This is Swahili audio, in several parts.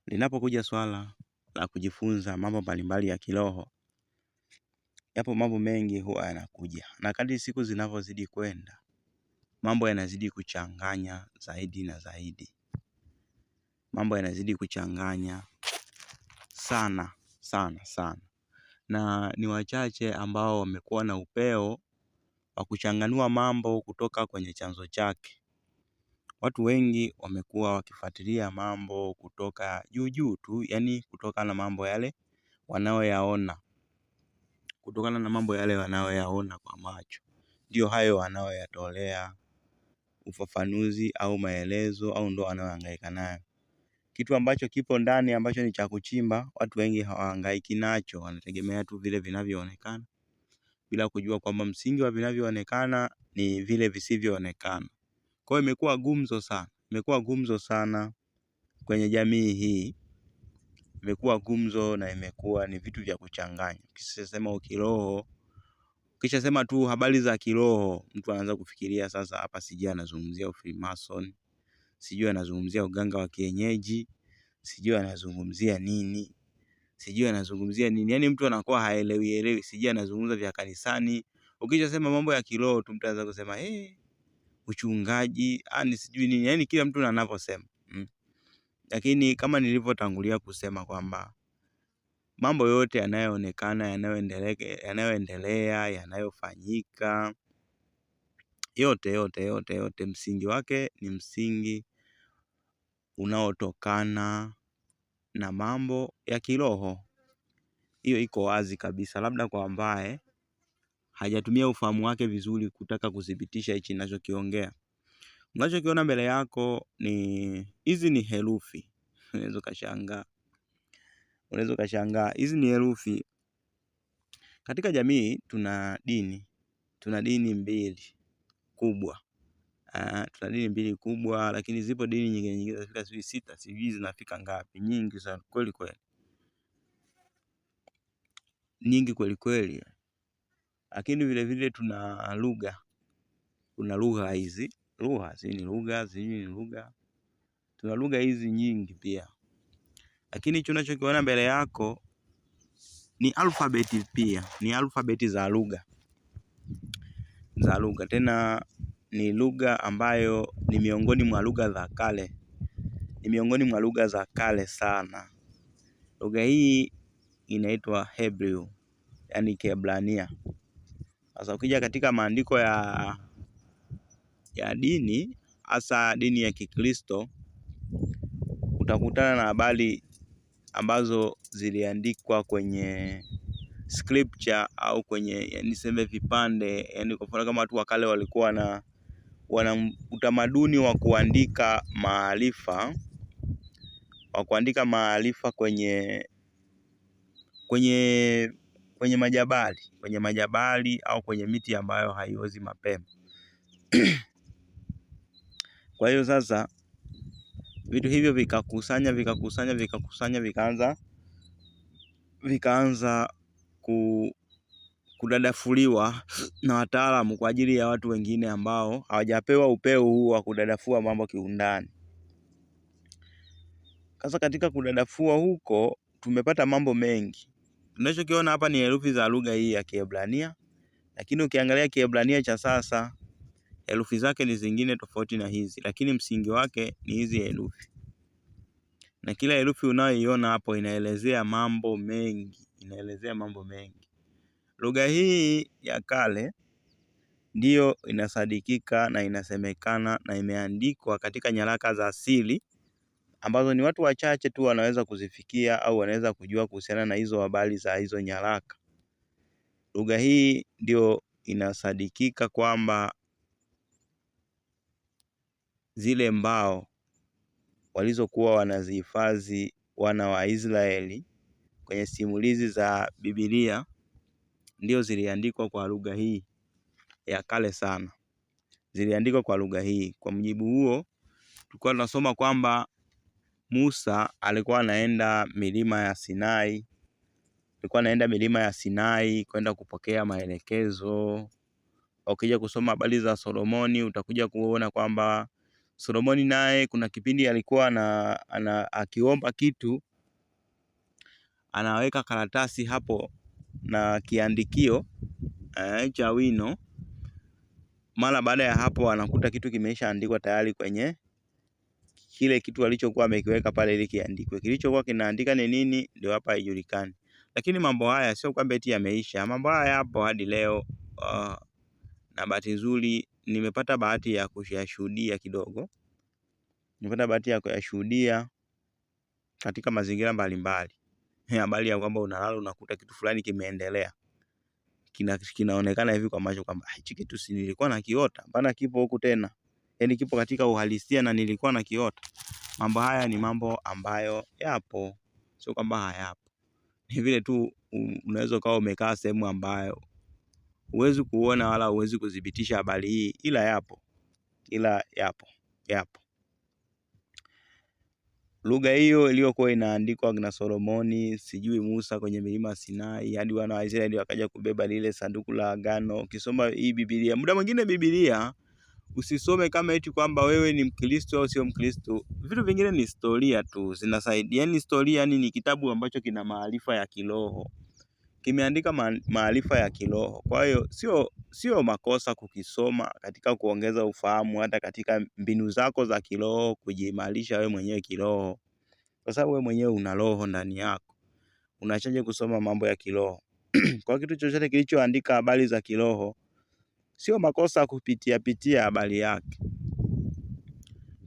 Linapokuja swala la kujifunza mambo mbalimbali ya kiroho, yapo mambo mengi huwa yanakuja. Na kadri siku zinavyozidi kwenda, mambo yanazidi kuchanganya zaidi na zaidi. Mambo yanazidi kuchanganya sana sana sana. Na ni wachache ambao wamekuwa na upeo wa kuchanganua mambo kutoka kwenye chanzo chake. Watu wengi wamekuwa wakifuatilia mambo kutoka juu juu tu, yani kutokana na mambo yale wanayoyaona. Kutokana na mambo yale wanayoyaona kwa macho, ndio hayo wanayoyatolea ufafanuzi au maelezo au ndo wanayohangaika nayo. Kitu ambacho kipo ndani ambacho ni cha kuchimba, watu wengi hawahangaiki nacho, wanategemea tu vile vinavyoonekana bila kujua kwamba msingi wa vinavyoonekana ni vile visivyoonekana. Kwa hiyo imekuwa gumzo sana kwenye jamii hii. Imekuwa gumzo na imekuwa ni vitu vya kuchanganya. Ukishasema kiroho, ukishasema tu habari za kiroho, mtu anaanza kufikiria sasa hapa sijui anazungumzia Freemason, sijui anazungumzia uganga wa kienyeji, sijui anazungumzia nini, Yaani mtu anakuwa haelewi, sijui anazungumza vya kanisani. Ukishasema mambo ya kiroho tu mtu anaanza kusema uchungaji, sijui nini, yaani kila mtu anavyosema. Lakini kama nilivyotangulia kusema kwamba mambo yote yanayoonekana, yanayoendelea, yanayofanyika, yote msingi wake ni msingi unaotokana na mambo ya kiroho. Hiyo iko wazi kabisa, labda kwa ambaye hajatumia ufahamu wake vizuri kutaka kudhibitisha hichi ninachokiongea. Unachokiona mbele yako hizi ni herufi. Unaweza ukashangaa, hizi ni herufi. Katika jamii tuna dini mbili kubwa. Lakini zipo dini nyingine zinafika sijui 6, sijui zinafika ngapi, nyingi sana kweli kweli. Nyingi kweli kweli. Lakini vile vile tuna lugha. Kuna lugha hizi, tuna lugha hizi nyingi pia. Lakini hicho unachokiona mbele yako ni alfabeti pia, ni alfabeti za lugha. Tena ni lugha ambayo ni miongoni mwa lugha za kale. Ni miongoni mwa lugha za kale sana. Lugha hii inaitwa Hebrew, yani Kiebrania. Sasa ukija katika maandiko ya dini, hasa dini ya Kikristo, utakutana na habari ambazo ziliandikwa kwenye scripture au kwenye niseme vipande. Yani kwa mfano kama watu wa kale walikuwa wana utamaduni wa kuandika maarifa kwenye majabali au kwenye miti ambayo haiozi mapema. Kwa hiyo sasa vitu hivyo vikaanza kudadafuliwa na wataalamu kwa ajili ya watu wengine ambao hawajapewa upeo huu wa kudadafua mambo kiundani. Sasa katika kudadafua huko tumepata mambo mengi. Tunachokiona hapa ni herufi za lugha hii ya Kiebrania, lakini ukiangalia Kiebrania cha sasa herufi zake ni zingine tofauti na hizi, lakini msingi wake ni hizi herufi. Na kila herufi unayoiona hapo inaelezea mambo mengi, Lugha hii ya kale ndiyo inasadikika na inasemekana na imeandikwa katika nyaraka za asili ambazo ni watu wachache tu wanaweza kuzifikia au wanaweza kujua kuhusiana na hizo habari za hizo nyaraka. Lugha hii ndio inasadikika kwamba zile mbao walizokuwa wanazihifadhi wana wa Israeli kwenye simulizi za Biblia ndio ziliandikwa kwa lugha hii ya kale sana. Ziliandikwa kwa lugha hii. Kwa mujibu huo, tulikuwa tunasoma kwamba Musa alikuwa anaenda milima ya Sinai kwenda kupokea maelekezo. Ukija kusoma habari za Solomoni utakuja kuona kwamba Solomoni naye kuna kipindi alikuwa akiomba kitu, anaweka karatasi hapo na kiandikio cha wino. Mara baada ya hapo anakuta kitu kimeshaandikwa tayari kwenye kile kitu alichokuwa amekiweka pale ili kiandikwe. Kilichokuwa kinaandika ni nini ndio hapa haijulikani. Lakini mambo haya sio kwamba eti yameisha. Mambo haya yapo hadi leo. Na bahati nzuri nimepata bahati ya kuyashuhudia kidogo. Nimepata bahati ya kuyashuhudia katika mazingira mbalimbali. Habari ya kwamba unalala unakuta kitu fulani kimeendelea. Kinaonekana hivi kwa macho kwamba hichi kitu si nilikuwa nakiota, mbona kipo huku tena? Yaani kipo katika uhalisia na nilikuwa nakiota. Mambo haya ni mambo ambayo yapo, sio kwamba hayapo. Ni vile tu unaweza ukawa umekaa sehemu ambayo huwezi kuona wala huwezi kudhibitisha habari hii, ila yapo. Lugha hiyo iliyokuwa inaandikwa na Solomoni, sijui Musa kwenye milima Sinai, hadi wana wa Israeli wakaja kubeba lile sanduku la agano. Ukisoma hii Biblia, muda mwingine Biblia usisome kama eti kwamba wewe ni Mkristo au sio Mkristo. Vitu vingine ni historia tu, zinasaidia. Yaani historia ni kitabu ambacho kina maarifa ya kiroho. Kimeandika maarifa ya kiroho. Kwa hiyo sio makosa kukisoma katika kuongeza ufahamu, hata katika mbinu zako za kiroho, kujiimarisha wewe mwenyewe kiroho. Kwa sababu wewe mwenyewe una roho ndani yako. Unachaje kusoma mambo ya kiroho? Kwa kitu chochote kilichoandika habari za kiroho, sio makosa kupitia habari yake.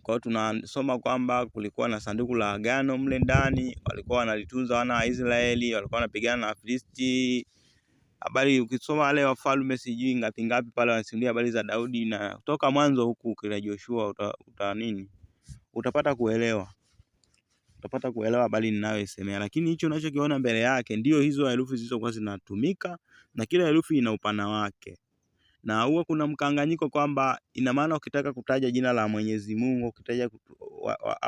Kwa hiyo tunasoma kwamba kulikuwa na sanduku la agano mle ndani, walikuwa wanalitunza wana wa Israeli, walikuwa wanapigana na Wafilisti. Habari ukisoma wale wafalme sijui ngapi pale wanasimulia habari za Daudi na kutoka mwanzo huku kila Joshua utapata kuelewa. Utapata kuelewa habari ninayoisemea, lakini hicho unachokiona mbele yake ndio hizo herufi zilizokuwa zinatumika, na kila herufi ina upana wake. Na huwa kuna mkanganyiko kwamba ina maana ukitaka kutaja jina la Mwenyezi Mungu, ukitaja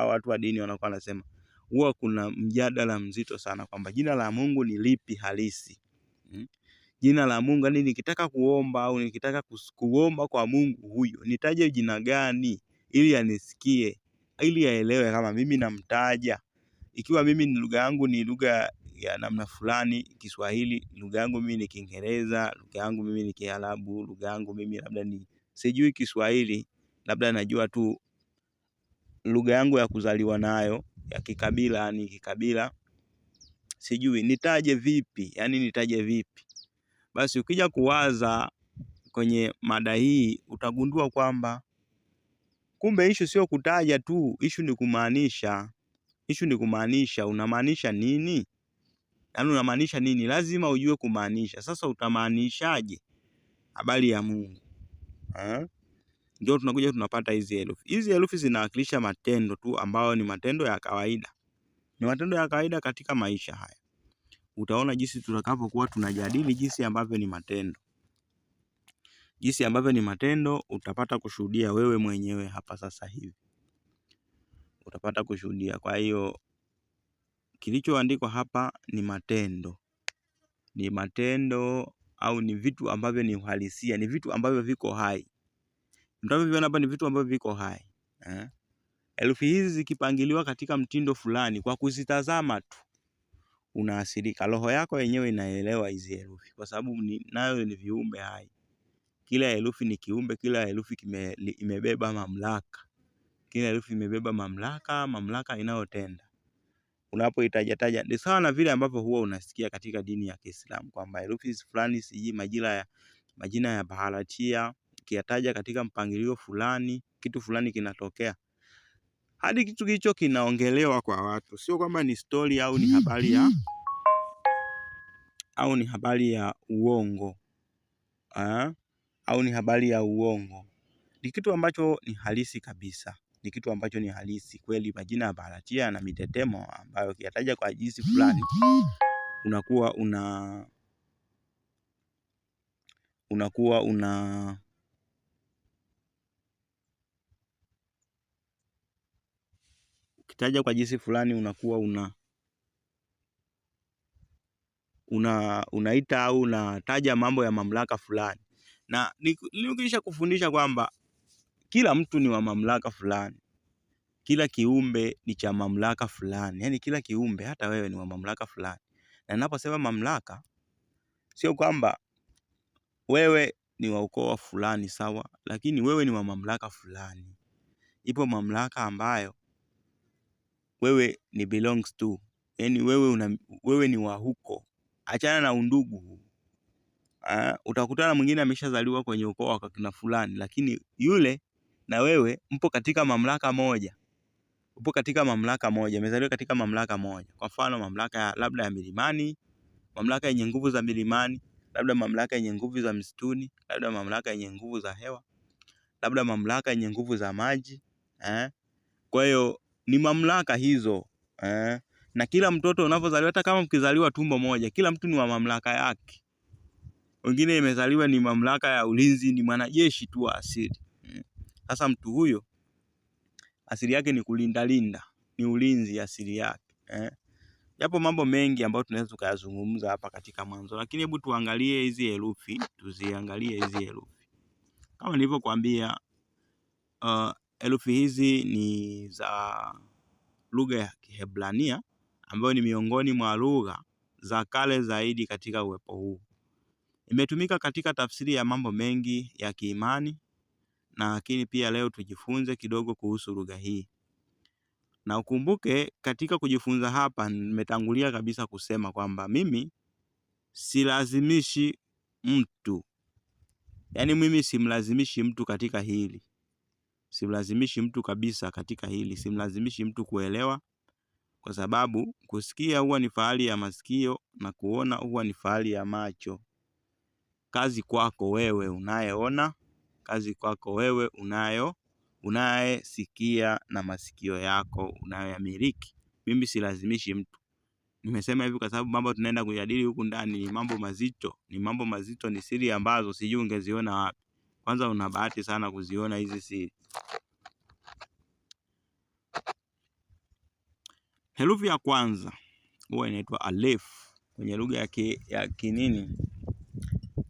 watu wa dini wanakuwa wanasema, huwa kuna mjadala mzito sana kwamba jina la Mungu ni lipi halisi. Jina la Mungu, yani nikitaka kuomba au nikitaka kuomba kwa Mungu huyo, nitaje jina gani ili anisikie, ili aelewe kama mimi namtaja. Ikiwa mimi ni lugha yangu ni lugha ya namna fulani, Kiswahili, lugha yangu mimi ni Kiingereza, lugha yangu mimi ni Kiarabu, lugha yangu mimi labda ni sijui Kiswahili, labda najua tu lugha yangu ya kuzaliwa nayo ya kikabila ni kikabila, sijui nitaje vipi, yani nitaje vipi? Basi ukija kuwaza kwenye mada hii utagundua kwamba kumbe issue sio kutaja tu, issue ni kumaanisha. Issue ni kumaanisha. Unamaanisha nini? Yaani unamaanisha nini? Lazima ujue kumaanisha. Sasa utamaanishaje habari ya Mungu? Ndio tunakuja tunapata hizi herufi. Hizi herufi zinawakilisha matendo tu ambayo ni matendo ya kawaida. Ni matendo ya kawaida katika maisha haya. Utaona jinsi tutakapokuwa tunajadili jinsi ambavyo ni matendo. Jinsi ambavyo ni matendo utapata kushuhudia wewe mwenyewe hapa sasa hivi. Utapata kushuhudia. Kwa hiyo kilichoandikwa hapa ni matendo. Ni matendo au ni vitu ambavyo ni uhalisia, ni vitu ambavyo viko hai. Mtavyoviona hapa ni vitu ambavyo viko hai. Herufi hizi zikipangiliwa katika mtindo fulani, kwa kuzitazama tu unaasirika. Roho yako yenyewe inaelewa hizi herufi kwa sababu nayo ni viumbe hai. Kila herufi ni kiumbe, kila herufi imebeba mamlaka. Kila herufi imebeba mamlaka inayotenda. Unapoitajataja ni sawa na vile ambavyo huwa unasikia katika dini ya Kiislamu kwamba herufi fulani siji majina ya baharatia ukiyataja katika mpangilio fulani kitu fulani kinatokea. Hadi kitu hicho kinaongelewa kwa watu. Sio kwamba ni story au ni habari ya uongo. Au ni habari ya uongo. Ni kitu ambacho ni halisi kabisa. Ni kitu ambacho ni halisi kweli. Majina ya baharatia na mitetemo ambayo ukiyataja kwa jinsi fulani unakuwa ukitaja kwa jinsi fulani unakuwa unaita au unataja mambo ya mamlaka fulani. Na nikisha kufundisha kwamba kila mtu ni wa mamlaka fulani. Kila kiumbe ni cha mamlaka fulani. Yaani kila kiumbe, hata wewe, ni wa mamlaka fulani. Na ninaposema mamlaka, sio kwamba wewe ni wa ukoo fulani, sawa, lakini wewe ni wa mamlaka fulani. Ipo mamlaka ambayo wewe ni belongs to. Yaani wewe ni wa huko. Achana na undugu. Utakutana mwingine ameshazaliwa kwenye ukoo wa kina fulani, lakini yule na wewe mpo katika mamlaka moja. Upo katika mamlaka moja, umezaliwa katika mamlaka moja. Kwa mfano mamlaka labda ya milimani, mamlaka yenye nguvu za milimani, labda mamlaka yenye nguvu za msituni, labda mamlaka yenye nguvu za hewa, labda mamlaka yenye nguvu za maji. Kwa hiyo ni mamlaka hizo. Na kila mtoto unapozaliwa, hata kama mkizaliwa tumbo moja, kila mtu ni wa mamlaka yake. Wengine imezaliwa ni mamlaka ya ulinzi, ni mwanajeshi tu wa asili. Sasa mtu huyo asili yake ni kulinda, ni ulinzi asili yake. Yapo mambo mengi ambayo tunaweza tukayazungumza hapa katika mwanzo, lakini hebu tuangalie hizi herufi, tuziangalie hizi herufi. Kama nilivyokuambia, herufi hizi ni za lugha ya Kiebrania ambayo ni miongoni mwa lugha za kale zaidi katika uwepo huu. Imetumika katika tafsiri ya mambo mengi ya kiimani, na lakini pia leo tujifunze kidogo kuhusu lugha hii. Na ukumbuke katika kujifunza hapa nimetangulia kabisa kusema kwamba mimi silazimishi mtu. Yaani mimi simlazimishi mtu katika hili. Simlazimishi mtu kabisa katika hili. Simlazimishi mtu kuelewa, kwa sababu kusikia huwa ni fahari ya masikio na kuona huwa ni fahari ya macho. Kazi kwako wewe unayeona, kazi kwako wewe unayesikia na masikio yako unayoyamiliki. Mimi silazimishi mtu. Nimesema hivi kwa sababu mambo tunaenda kujadili huku ndani ni mambo mazito. Ni mambo mazito, ni siri ambazo sijui ungeziona wapi. Kwanza una bahati sana kuziona hizi siri. Herufi ya kwanza huwa inaitwa alef. Kwenye lugha ya kinini,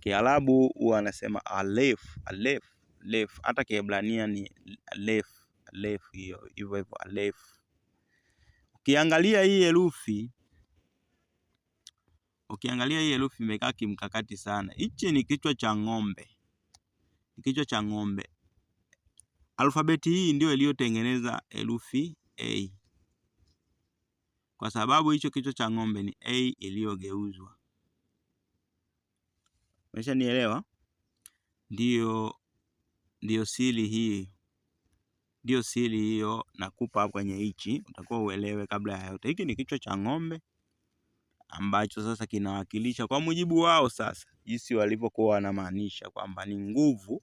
Kiarabu huwa anasema alef. Hata Kiebrania ni alef. Hiyo hivyo alef. Ukiangalia hii herufi imekaa kimkakati sana. Hichi ni kichwa cha ng'ombe. Kichwa cha ng'ombe. Alfabeti hii ndio iliyotengeneza herufi A. Kwa sababu hicho kichwa cha ng'ombe ni A iliyogeuzwa. Umeshanielewa? Ndio siri hii. Ndio siri hiyo nakupa kwenye hichi, utakuwa uelewe kabla ya yote. Hiki ni kichwa cha ng'ombe ambacho sasa kinawakilisha kwa mujibu wao sasa jinsi walivyokuwa wanamaanisha kwamba ni nguvu,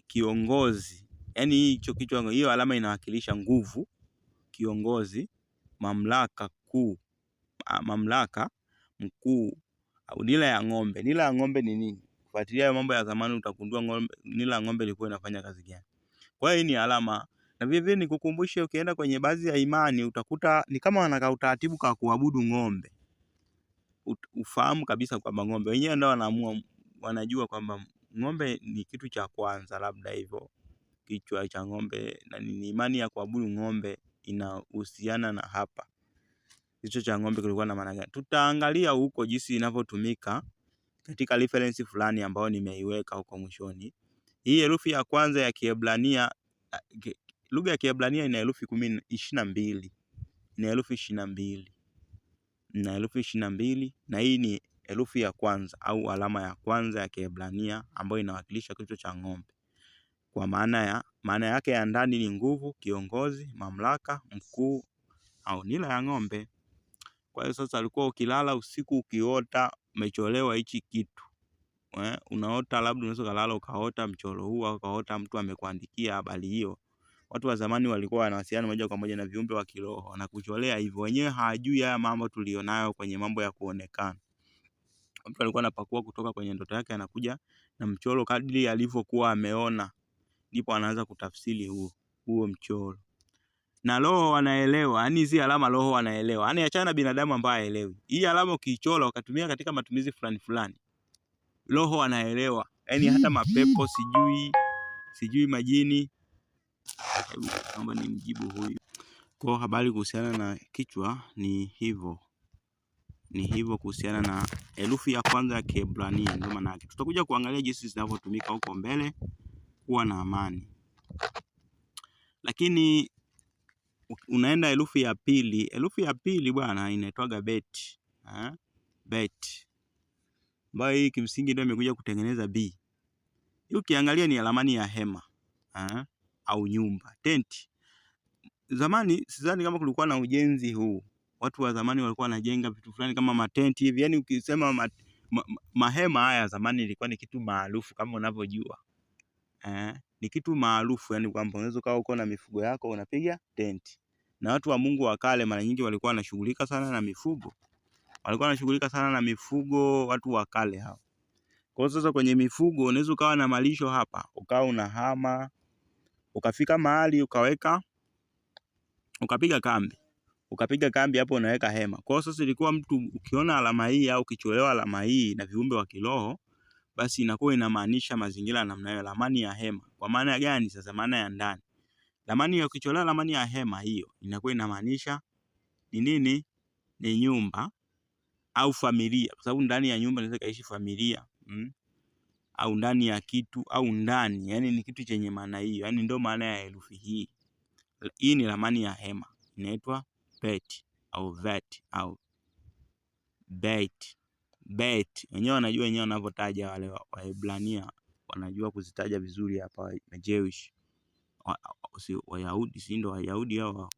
kiongozi. Yaani hicho kichwa, hiyo alama inawakilisha nguvu, kiongozi, mamlaka kuu, mamlaka mkuu au nila ya ng'ombe. Nila ya ng'ombe ni nini? Fuatilia mambo ya zamani utagundua nila ya ng'ombe ilikuwa inafanya kazi gani. Kwa hiyo ni alama. Na vile vile nikukumbushe, ukienda kwenye baadhi ya imani utakuta ni kama wanaka utaratibu kwa kuabudu ng'ombe. Ufahamu kabisa kwamba ng'ombe wenyewe ndio wanaamua, wanajua kwamba ng'ombe ni kitu cha kwanza, labda hivyo kichwa cha ng'ombe, na ni imani ya kuabudu ng'ombe inahusiana na hapa. Kichwa cha ng'ombe kilikuwa na maana gani? Tutaangalia huko jinsi inavyotumika katika reference fulani ambayo nimeiweka huko mwishoni. Hii herufi ya kwanza ya Kiebrania, lugha ya Kiebrania ina herufi 22. Ina herufi 22. Na herufi 22, na hii ni herufi ya kwanza au alama ya kwanza ya Kiebrania ambayo inawakilisha kichwa cha ng'ombe. Kwa maana yake ya ndani ni nguvu, kiongozi, mamlaka, mkuu au nila ya ng'ombe. Kwa hiyo sasa alikuwa ukilala usiku ukiota umecholewa hichi kitu. Unaota labda unaweza kulala ukaota mchoro huu au ukaota mtu amekuandikia habari hiyo. Watu wa zamani walikuwa wanawasiliana moja kwa moja na viumbe wa kiroho, wanakucholea hivyo. Wenyewe hawajui haya mambo tulionayo kwenye mambo ya kuonekana. Mtu alikuwa anapakua kutoka kwenye ndoto yake, anakuja na mchoro kadri alivyokuwa ameona, ndipo anaanza kutafsiri huo mchoro. Na roho wanaelewa, yani hizi alama roho wanaelewa. Yaani achana na binadamu ambaye haelewi. Hii alama ukiichora ukatumia katika matumizi fulani, roho wanaelewa. Yaani hata mapepo sijui majini Naomba nimjibu huyu. Kwa habari kuhusiana na kichwa ni hivyo. Ni hivyo kuhusiana na herufi ya kwanza ya Kiebrania, ndio maana yake. Tutakuja kuangalia jinsi zinavyotumika huko mbele kuwa na amani. Lakini unaenda herufi ya pili. Herufi ya pili bwana inaitwaga bet. Bet. Ambayo hii kimsingi ndio imekuja kutengeneza B. Hii ukiangalia ni ramani ya hema. Au nyumba, tent. Zamani sidhani kama kulikuwa na ujenzi huu. Watu wa zamani walikuwa wanajenga vitu fulani kama matenti hivi. Yaani ukisema mahema haya zamani ilikuwa ni kitu maarufu kama unavyojua. Ni kitu maarufu, yani kwamba unaweza kaa uko na mifugo yako unapiga tent. Na watu wa Mungu wa kale mara nyingi walikuwa wanashughulika sana na mifugo. Watu wa kale hao. Kwa sasa kwenye mifugo unaweza ukawa na malisho hapa, ukawa unahama, ukafika mahali ukapiga kambi hapo unaweka hema. Kwa sasa ilikuwa mtu ukiona alama hii au ukicholewa alama hii na viumbe wa kiroho, basi inakuwa inamaanisha mazingira namna hiyo, ramani ya hema. Kwa maana gani sasa? Maana ya ndani. Ramani ya ukicholewa ramani ya hema hiyo inakuwa inamaanisha ni nini? Ni nyumba au familia, kwa sababu ndani ya nyumba inaweza kaishi familia, au ndani ya kitu au ndani, yani ni kitu chenye maana hiyo. Yani ndio maana ya herufi hii. Hii ni ramani ya hema, inaitwa bet au vet au bet. Bet wenyewe wanajua, wenyewe wanavyotaja wale Waebrania wanajua kuzitaja vizuri hapa. Jewish Wayahudi, si ndio? Wayahudi hao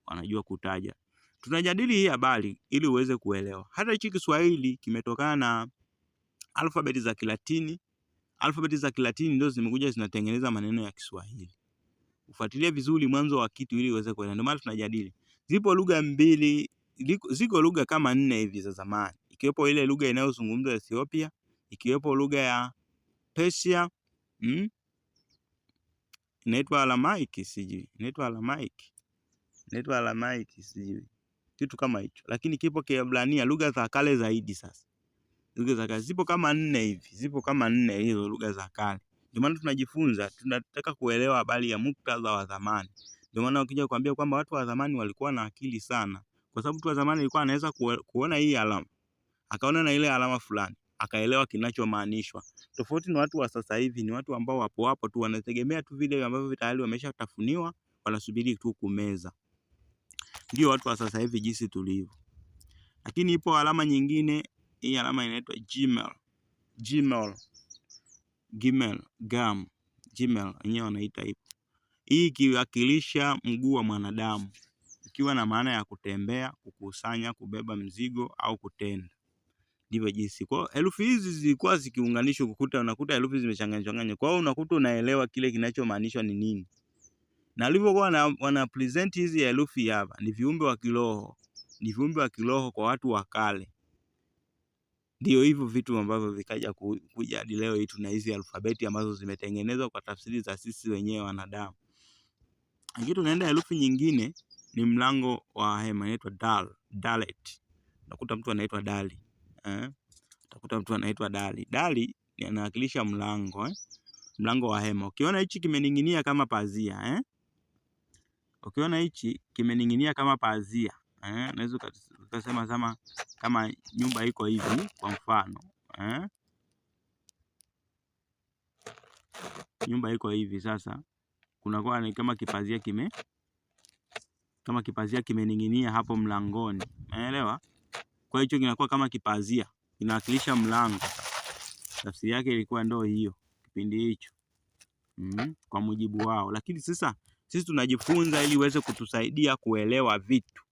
wanajua kutaja. Tunajadili hii habari ili uweze kuelewa. Hata hichi Kiswahili kimetokana na alfabeti za Kilatini. Alfabeti za Kilatini ndio zimekuja zinatengeneza maneno ya Kiswahili. Ufuatilie vizuri mwanzo wa kitu ili uweze kuelewa. Ndio maana tunajadili. Zipo lugha mbili, ziko lugha kama 4 hivi za zamani. Ikiwepo ile lugha inayozungumzwa Ethiopia, ikiwepo lugha ya Persia, inaitwa Aramaiki sijui. Inaitwa Aramaiki sijui. Kitu kama hicho. Lakini kipo Kiebrania, lugha za kale zaidi sasa. Lugha za kale zipo kama 4 hivi. Zipo kama 4 hizo lugha za kale. Ndio maana tunajifunza, tunataka kuelewa habari ya muktadha wa zamani. Ndio maana ukija kuambia kwamba watu wa zamani walikuwa na akili sana, kwa sababu watu wa zamani walikuwa anaweza kuona hii alama, akaona na ile alama fulani, akaelewa kinachomaanishwa. Tofauti na watu wa sasa hivi, ni watu ambao wapo tu wanategemea tu vile ambavyo tayari wameshatafuniwa, wanasubiri tu kumeza. Ndio watu wa sasa hivi jinsi tulivyo. Lakini ipo alama nyingine, hii alama inaitwa Gimel, wenyewe wanaita hivyo. Hii ikiwakilisha mguu wa mwanadamu, ikiwa na maana ya kutembea, kukusanya, kubeba mzigo au kutenda. Ndivyo jinsi. Kwa herufi hizi zilikuwa zikiunganishwa, unakuta herufi zimechanganywa. Kwa hiyo unakuta unaelewa kile kinachomaanishwa ni nini. Na walivyokuwa wana present hizi herufi hapa, ni viumbe wa kiroho. Ni viumbe wa kiroho kwa watu wa kale. Ndio hivyo vitu ambavyo vikaja kuja hadi leo hii tuna hizi alfabeti ambazo zimetengenezwa kwa tafsiri za sisi wenyewe wanadamu. Lakini tunaenda herufi nyingine, ni mlango wa hema, inaitwa Dalet. Utakuta mtu anaitwa Dali. Dali inawakilisha mlango, mlango wa hema. Ukiona hichi kimening'inia kama pazia, unaweza ukasema kama nyumba iko hivi kwa mfano, nyumba iko hivi sasa, kunakuwa ni kama kipazia kimening'inia hapo mlangoni. Unaelewa? Kwa hiyo kinakuwa kama kipazia, inawakilisha mlango. Tafsiri yake ilikuwa ndio hiyo kipindi hicho. Kwa mujibu wao. Lakini sasa sisi tunajifunza ili uweze kutusaidia kuelewa vitu.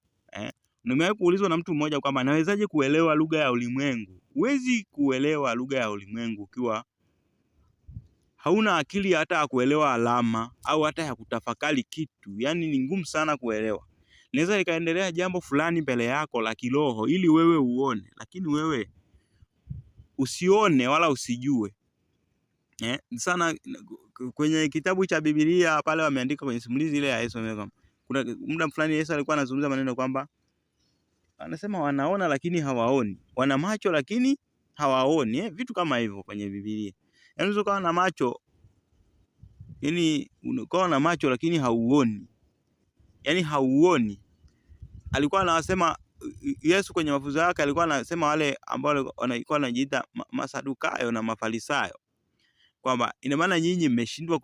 Nimewahi kuulizwa na mtu mmoja kwamba nawezaje kuelewa lugha ya ulimwengu? Huwezi kuelewa lugha ya ulimwengu ukiwa hauna akili hata ya kuelewa alama au hata ya kutafakari kitu. Yaani ni ngumu sana kuelewa. Naweza nikaendelea jambo fulani mbele yako la kiroho ili wewe uone, lakini wewe usione wala usijue. Sana kwenye kitabu cha Biblia pale wameandika kwenye simulizi ile ya Yesu, kuna muda fulani Yesu alikuwa anazungumza maneno kwamba anasema wanaona lakini hawaoni, wana macho lakini hawaoni, vitu kama hivyo kwenye Biblia. Yaani unaweza kuwa na macho Yaani unakuwa na macho lakini hauoni. Yaani hauoni. Alikuwa anasema Yesu kwenye mafunzo yake alikuwa anasema wale ambao walikuwa wanajiita Masadukayo na Mafarisayo kwamba ina maana nyinyi mmeshindwa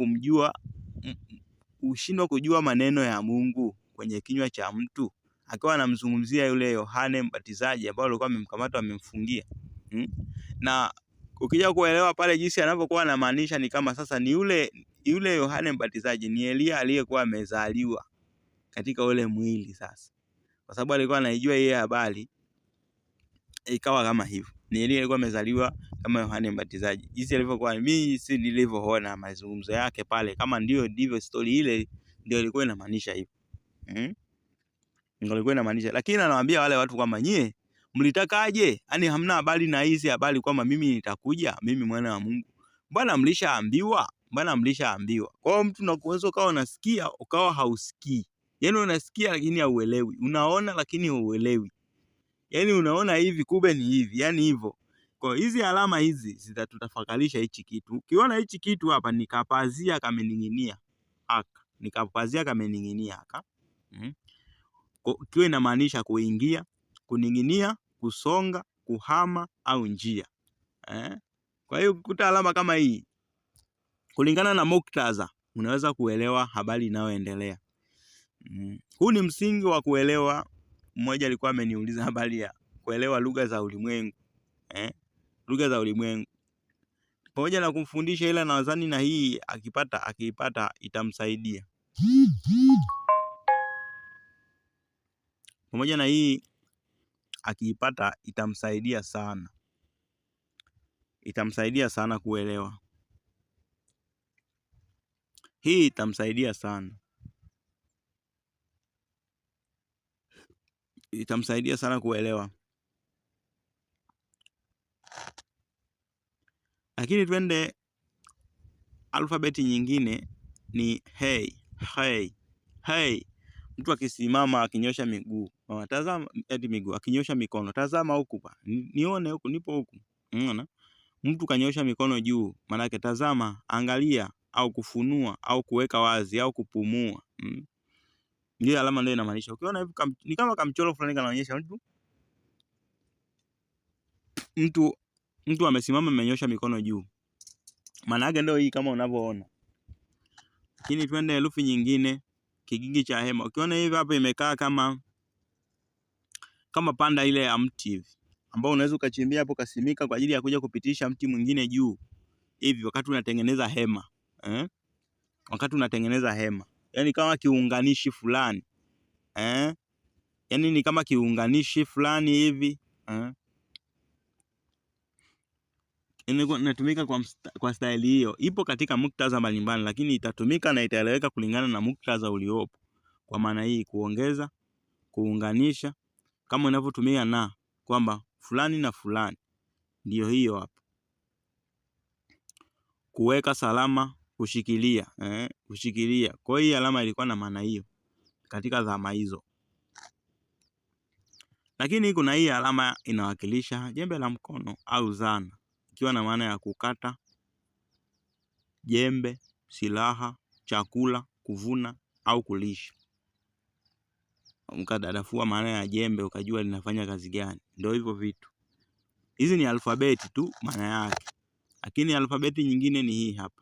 kujua maneno ya Mungu kwenye kinywa cha mtu. Akawa anamzungumzia yule Yohane Mbatizaji ambao alikuwa amemkamata amemfungia. Na ukija kuelewa pale jinsi anavyokuwa anamaanisha ni kama sasa ni yule Yohane Mbatizaji ni Elia aliyekuwa amezaliwa katika ule mwili sasa. Kwa sababu alikuwa anaijua yeye habari, ikawa kama hivyo. Ni Elia alikuwa amezaliwa kama Yohane Mbatizaji. Jinsi alivyokuwa mimi si nilivyoona mazungumzo yake pale kama ndivyo story ile ndio ilikuwa inamaanisha hivyo. Ndio ilikuwa inamaanisha. Lakini anawaambia wale watu kwamba nyie mlitakaje? Yaani hamna habari na hizi habari kwamba mimi nitakuja, mimi mwana wa Mungu. Mbona mlishaambiwa? Kwa hiyo mtu unaweza ukawa unasikia ukawa hausikii. Yaani unasikia lakini hauelewi. Unaona lakini hauelewi. Yaani unaona hivi kumbe ni hivi. Yaani hivyo. Kwa hizi alama hizi zitatutafakarisha hichi kitu. Ukiona hichi kitu hapa nikapazia kamening'inia haka. Haka. Kiwe inamaanisha kuingia, kuning'inia, kusonga, kuhama au njia. Kwa hiyo ukikuta alama kama hii kulingana na muktadha unaweza kuelewa habari inayoendelea. Huu ni msingi wa kuelewa. Mmoja alikuwa ameniuliza habari ya kuelewa lugha za ulimwengu. Lugha za ulimwengu. Pamoja na kumfundisha ila nadhani na hii akiipata itamsaidia. Pamoja na hii akiipata itamsaidia sana. Itamsaidia sana kuelewa. Hii itamsaidia sana. Itamsaidia sana kuelewa. Lakini twende alfabeti nyingine ni hey. Mtu akisimama akinyosha miguu. Tazama miguu, akinyosha mikono. Tazama huku. Nione huku, nipo huku. Unaona? Mtu kanyosha mikono juu, maana yake tazama, angalia au kufunua au kuweka wazi au kupumua. Ndio alama ndio inamaanisha. Ukiona hivi ni kama kamchoro fulani kanaonyesha mtu amesimama amenyosha mikono juu. Maana yake ndio hii kama unavyoona. Lakini twende herufi nyingine, kigingi cha hema. Ukiona hivi hapa imekaa kama panda ile ya mti hivi, ambao unaweza ukachimbia hapo kasimika kwa ajili ya kuja kupitisha mti mwingine juu. Hivi wakati unatengeneza hema. Wakati unatengeneza hema. Yaani kama kiunganishi fulani. Yaani ni kama kiunganishi fulani hivi. Inatumika kwa staili hiyo. Ipo katika muktadha mbalimbali lakini itatumika na itaeleweka kulingana na muktadha uliopo. Kwa maana hii kuongeza, kuunganisha kama unavyotumia na kwamba fulani na fulani. Ndio hiyo hapo. Kuweka salama, kushikilia, kushikilia. Kwa hiyo alama ilikuwa na maana hiyo katika zama hizo. Lakini kuna hii alama inawakilisha jembe la mkono au zana, ikiwa na maana ya kukata, jembe, silaha, chakula, kuvuna au kulisha. Mkadadafua maana ya jembe ukajua linafanya kazi gani. Ndio hivyo vitu. Hizi ni alfabeti tu maana yake. Lakini alfabeti nyingine ni hii hapa.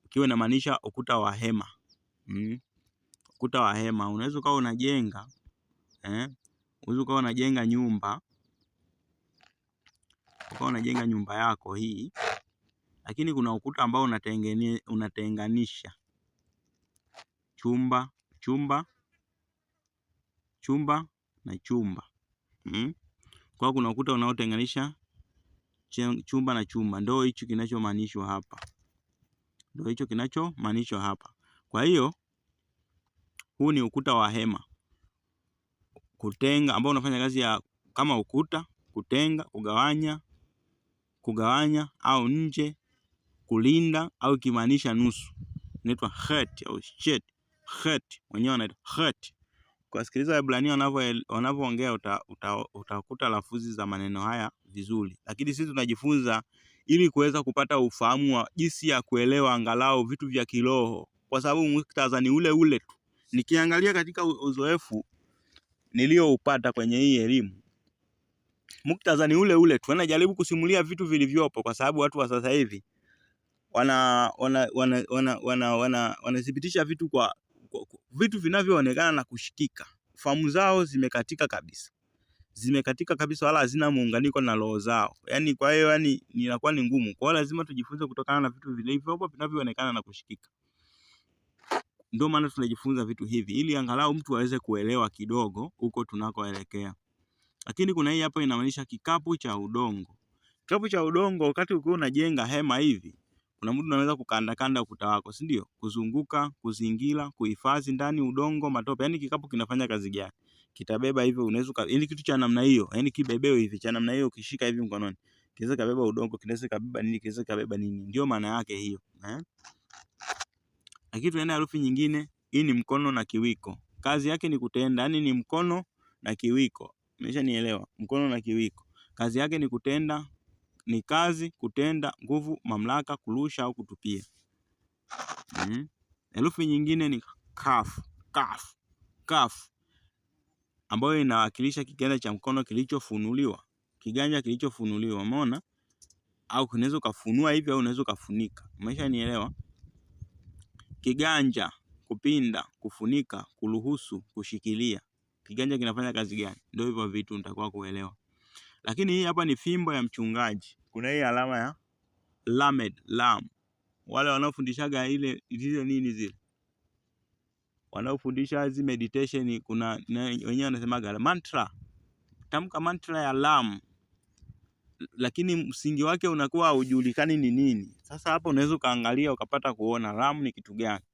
Ikiwa inamaanisha ukuta wa hema. Ukuta wa hema unaweza ukawa unajenga, unaweza ukawa unajenga nyumba. Ukawa unajenga nyumba yako hii. Lakini kuna ukuta ambao unatenganisha chumba na chumba. Kwa kuna ukuta unaotenganisha chumba na chumba. Ndio hicho kinachomaanishwa hapa. Kwa hiyo huu ni ukuta wa hema. Kutenga ambao unafanya kazi ya kama ukuta, kutenga, kugawanya au nje, kulinda au kimaanisha nusu. Inaitwa het au shet. Het, wenyewe wanaita het. Kwa sikiliza Waebrania wanavyoongea utakuta lafudhi za maneno haya vizuri. Lakini sisi tunajifunza ili kuweza kupata ufahamu wa jinsi ya kuelewa angalau vitu vya kiroho, kwa sababu muktadha ni ule ule tu. Nikiangalia katika uzoefu nilioupata kwenye hii elimu, muktadha ni ule ule tu. Najaribu kusimulia vitu vilivyopo, kwa sababu watu wa sasa hivi wanathibitisha vitu kwa vitu vinavyoonekana na kushikika. Fahamu zao zimekatika kabisa, wala hazina muunganiko na roho zao. Yani kwa hiyo inakuwa ni ngumu. Kwa hiyo lazima tujifunze kutokana na vitu vilivyopo vinavyoonekana na kushikika. Ndio maana tunajifunza vitu hivi ili angalau mtu aweze kuelewa kidogo huko tunakoelekea. Lakini kuna hii hapa inamaanisha kikapu cha udongo. Kikapu cha udongo, wakati ukiwa unajenga hema hivi, kuna mtu anaweza kukanda ukuta wako, si ndio? Kuzunguka, kuzingira, kuhifadhi ndani udongo, matope. Yani kikapu kinafanya kazi gani? Kitabeba hivyo, unaweza ili kitu cha namna hiyo, yani kibebeo hivi cha namna hiyo, ukishika hivi mkononi, kinaweza kabeba udongo, kinaweza kabeba nini, kinaweza kabeba nini. Ndio maana yake hiyo, Lakini tunaenda herufi nyingine. Hii ni mkono na kiwiko. Kazi yake ni kutenda, yani ni mkono na kiwiko. Umeshanielewa? Mkono na kiwiko. Kazi yake ni kutenda, ni kazi, kutenda, nguvu, mamlaka, kurusha au kutupia. Herufi nyingine ni kaf, ambayo inawakilisha kiganja cha mkono kilichofunuliwa. Kiganja kilichofunuliwa, umeona? Au unaweza kufunua hivi au unaweza kufunika. Umeshanielewa? Kiganja, kupinda, kufunika, kuruhusu, kushikilia. Kiganja kinafanya kazi gani? Ndio hivyo vitu nitakuwa kuelewa. Lakini hii hapa ni fimbo ya mchungaji. Kuna hii alama ya lam. Wale wanaofundishaga ile nini zile, wanaofundisha hizi meditation, kuna wenyewe wanasemaga mantra. Tamka mantra ya lam, lakini msingi wake unakuwa haujulikani ni nini. Sasa hapo unaweza kaangalia ukapata kuona lam ni kitu gani.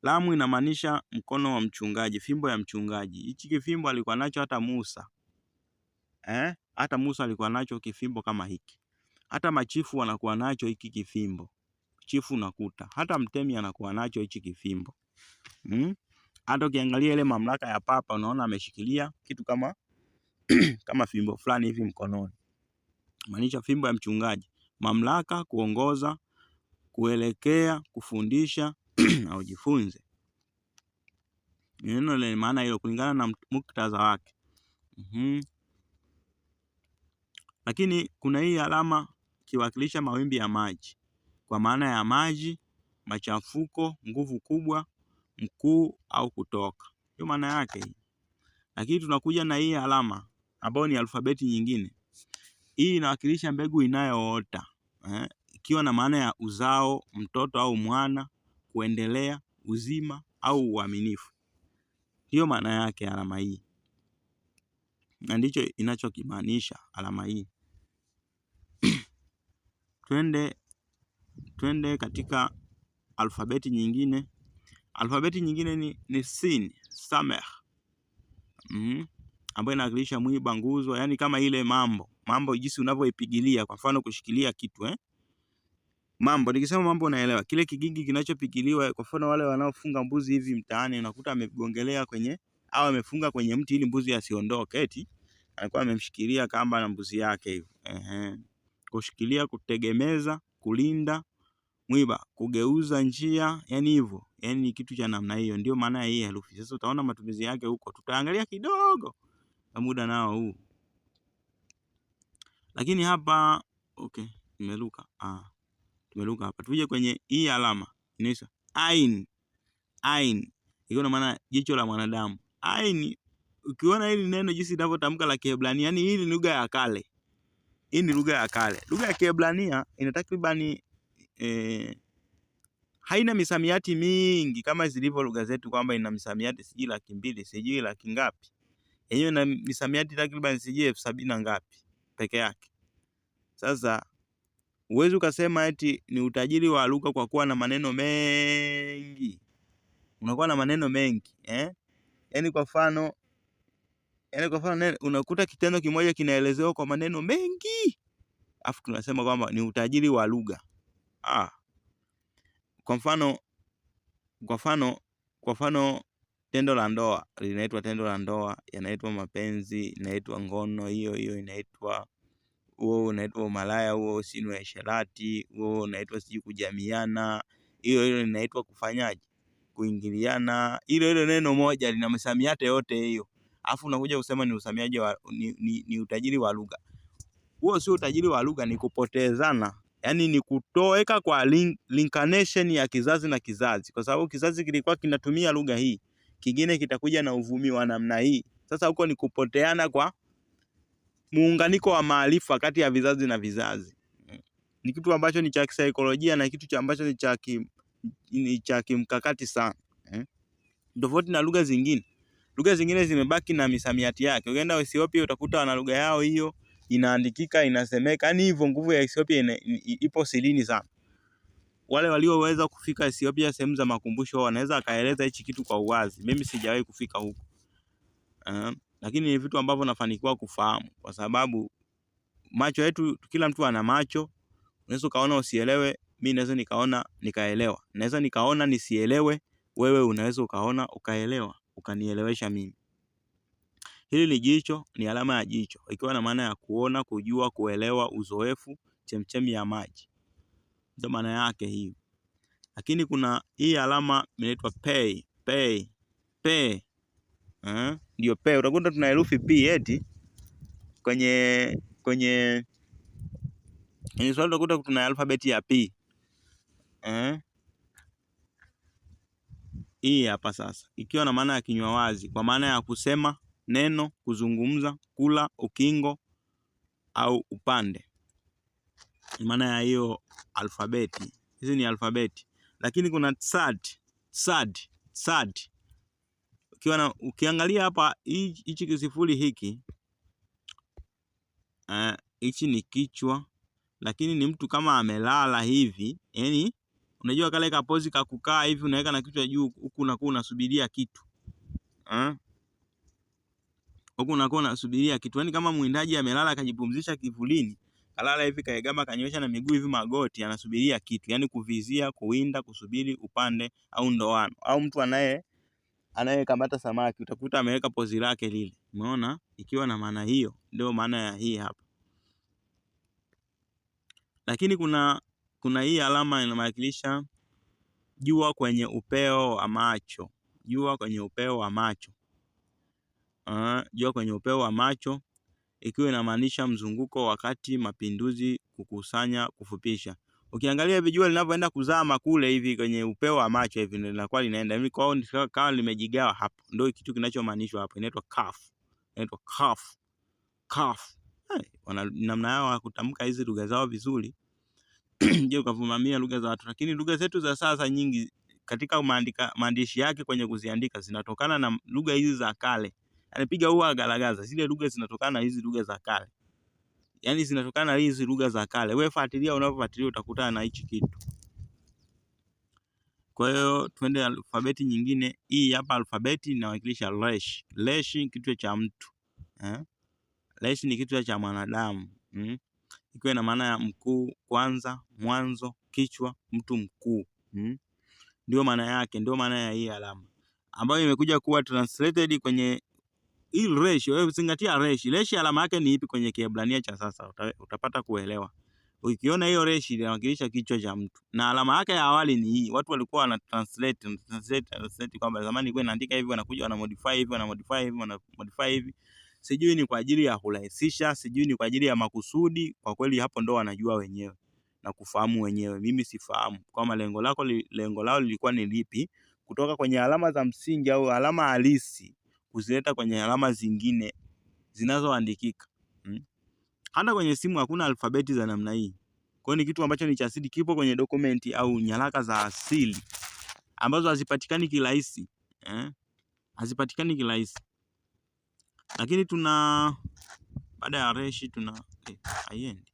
Lam inamaanisha mkono wa mchungaji, fimbo ya mchungaji. Hichi kifimbo alikuwa nacho hata Musa. Hata Musa alikuwa nacho kifimbo kama hiki. Hata machifu wanakuwa nacho hiki kifimbo. Chifu nakuta. Hata mtemi anakuwa nacho hichi kifimbo. Hata ukiangalia ile mamlaka ya papa, unaona ameshikilia kitu kama kama fimbo fulani hivi mkononi. Maanisha fimbo ya mchungaji. Mamlaka, kuongoza, kuelekea, kufundisha au jifunze. Neno lenye maana hilo kulingana na muktadha wake. Lakini kuna hii alama kiwakilisha mawimbi ya maji, kwa maana ya maji, machafuko, nguvu kubwa, mkuu au kutoka. Ndio maana yake hii. Lakini tunakuja na hii alama ambayo ni alfabeti nyingine. Hii inawakilisha mbegu inayoota, ikiwa na maana ya uzao, mtoto au mwana, kuendelea, uzima au uaminifu. Hiyo maana yake alama hii. Na ndicho inachokimaanisha alama hii. Twende katika alfabeti nyingine. Alfabeti nyingine ni sin, sameh. Ambayo inawakilisha mwiba, nguzo, yani kama ile mambo jinsi unavyoipigilia, kwa mfano kushikilia kitu, Mambo, nikisema mambo unaelewa. Kile kigingi kinachopigiliwa, kwa mfano wale wanaofunga mbuzi hivi mtaani, unakuta amegongelea kwenye au amefunga kwenye mti ili mbuzi asiondoke, eti alikuwa amemshikilia kamba na mbuzi yake hivyo. Kushikilia, kutegemeza, kulinda, mwiba, kugeuza njia, yani hivyo. Yani ni kitu cha namna hiyo. Ndio maana ya hii herufi. Sasa utaona matumizi yake huko. Tutaangalia kidogo kwa muda nao huu. Lakini hapa tumeruka hapa. Tuje kwenye hii alama. Inaitwa ain. Iko na maana jicho la mwanadamu. Ain, ukiona hili neno jinsi linavyotamka la Kiebrania, yani hii ni lugha ya kale. Lugha ya Kiebrania ina takribani haina misamiati mingi kama zilivyo lugha zetu, kwamba ina misamiati sijui 200,000 sijui laki ngapi. Yenyewe ina misamiati takribani sijui 70,000 ngapi peke yake. Sasa uwezi ukasema eti ni utajiri wa lugha kwa kuwa na maneno mengi. Unakuwa na maneno mengi, Yani kwa mfano unakuta kitendo kimoja kinaelezewa kwa maneno mengi, afu tunasema kwamba ni utajiri wa lugha. Kwa mfano tendo la ndoa linaitwa tendo la ndoa, yanaitwa mapenzi, inaitwa ngono, hiyo inaitwa huo unaitwa umalaya, huo si ni uasherati, huo unaitwa sijui kujamiana, hiyo inaitwa kufanyaje, kuingiliana. Hilo neno moja lina misamiati yote hiyo, afu unakuja kusema ni usamiaji wa ni utajiri wa lugha. Huo sio utajiri wa lugha, ni kupotezana. Yaani ni kutoweka kwa linkation ya kizazi na kizazi, kwa sababu kizazi kilikuwa kinatumia lugha hii, kingine kitakuja na uvumi wa namna hii. Sasa huko ni kupoteana kwa muunganiko wa maarifa kati ya vizazi na vizazi. Ni kitu ambacho ni cha kisaikolojia na kitu ambacho ni cha kimkakati sana. Tofauti na lugha zingine. Lugha zingine zimebaki na misamiati yake. Ukienda Ethiopia utakuta wana lugha yao hiyo, inaandikika, inasemeka. Yaani hivyo nguvu ya Ethiopia ipo silini sana. Wale walioweza kufika Ethiopia sehemu za makumbusho wanaweza kaeleza hichi kitu kwa uwazi. Mimi sijawahi kufika huko. Lakini ni vitu ambavyo nafanikiwa kufahamu, kwa sababu macho yetu, kila mtu ana macho. Unaweza kaona usielewe, mimi naweza nikaona nikaelewa. Naweza nikaona nisielewe, wewe unaweza ukaona ukaelewa, ukanielewesha mimi. Hili ni jicho, ni alama ya jicho, ikiwa na maana ya kuona, kujua, kuelewa, uzoefu, chemchemi ya maji. Ndio maana yake hiyo. Lakini kuna hii alama inaitwa pay. Ndio pay. Utakuta tuna herufi P eti kwenye swali utakuta tuna alfabeti ya P. Hii hapa sasa, ikiwa na maana ya kinywa wazi, kwa maana ya kusema neno, kuzungumza, kula, ukingo au upande. Ni maana ya hiyo alfabeti. Hizi ni alfabeti. Lakini kuna sad. Ukiangalia hapa hichi kisifuri hiki, hichi ni kichwa, lakini ni mtu kama amelala hivi. Yaani unajua kale kapozi kakukaa hivi, unaweka na kichwa juu, huku unakuwa unasubiria kitu. Huku unakuwa unasubiria kitu. Yaani kama mwindaji amelala akajipumzisha kivulini, kalala hivi kaegama, kanyosha na miguu hivi magoti, anasubiria kitu. Yaani kuvizia, kuwinda, kusubiri upande au ndoano. Au mtu anayekamata samaki, utakuta ameweka pozi lake lile. Umeona? Ikiwa na maana hiyo, ndio maana ya hii hapa. Lakini kuna hii alama inawakilisha jua kwenye upeo wa macho. Jua kwenye upeo wa macho. Jua kwenye upeo wa macho, ikiwa inamaanisha mzunguko wakati, mapinduzi, kukusanya, kufupisha. Ukiangalia hivi jua linavyoenda kuzama kule hivi kwenye upeo wa macho hivi, linakuwa linaenda hivi kwao, kama limejigawa hapo. Ndio kitu kinachomaanishwa hapo, inaitwa calf. Wana namna yao ya kutamka hizi lugha zao vizuri. Je, ukavumamia lugha za watu. Lakini lugha zetu za sasa nyingi katika maandishi yake kwenye kuziandika zinatokana na lugha hizi za kale. Anapiga huwa agaragaza. Zile lugha zinatokana na hizi lugha za kale. Yaani zinatokana na hizi lugha za kale. Wewe fuatilia, unapofuatilia utakutana na hichi kitu. Kwa hiyo twende alfabeti nyingine. Hii hapa alfabeti inawakilisha lesh. Lesh ni kichwa cha mtu. Lesh ni kichwa cha mwanadamu. Ikiwa na maana ya mkuu, kwanza, mwanzo, kichwa, mtu mkuu. Ndio maana yake, ndio maana ya hii alama, ambayo imekuja kuwa translated kwenye hii resh. Wewe usingatia resh. Resh alama yake ni ipi kwenye Kiebrania cha sasa? Utapata kuelewa. Ukiona hiyo resh inawakilisha kichwa cha mtu. Na alama yake ya awali ni hii. Watu walikuwa wana translate kwamba zamani ilikuwa inaandika hivi, wanakuja wana modify hivi. Sijui ni kwa ajili ya kurahisisha, sijui ni kwa ajili ya makusudi. Kwa kweli hapo ndo wanajua wenyewe na kufahamu wenyewe. Mimi sifahamu kama lengo lao lilikuwa ni lipi, kutoka kwenye alama za msingi au alama halisi kuzileta kwenye alama zingine zinazoandikika. Hata kwenye simu hakuna alfabeti za namna hii. Kwa hiyo ni kitu ambacho ni cha asili, kipo kwenye dokumenti au nyaraka za asili ambazo hazipatikani kirahisi. Hazipatikani kirahisi. Lakini baada ya reshi tuna haiendi.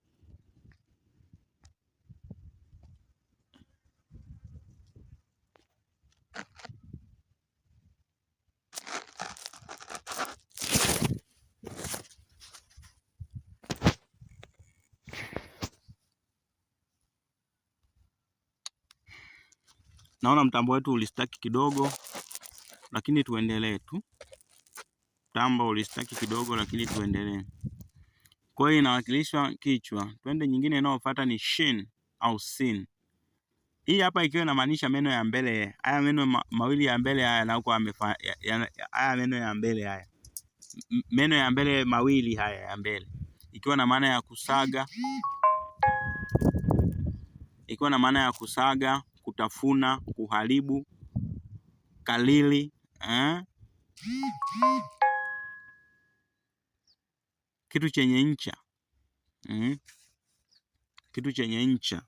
Naona mtambo wetu ulistaki kidogo, lakini tuendelee tu. Mtambo ulistaki kidogo, lakini tuendelee. Kwa hiyo inawakilishwa kichwa. Twende nyingine inayofuata ni shin au sin. Hii hapa ikiwa inamaanisha meno ya mbele. Haya meno mawili ya mbele haya na huko haya meno ya mbele haya. Meno ya mbele mawili haya ya mbele. Ikiwa na maana ya kusaga. Ikiwa na maana ya kusaga, kutafuna, kuharibu, kalili, kitu chenye ncha. Kitu chenye ncha.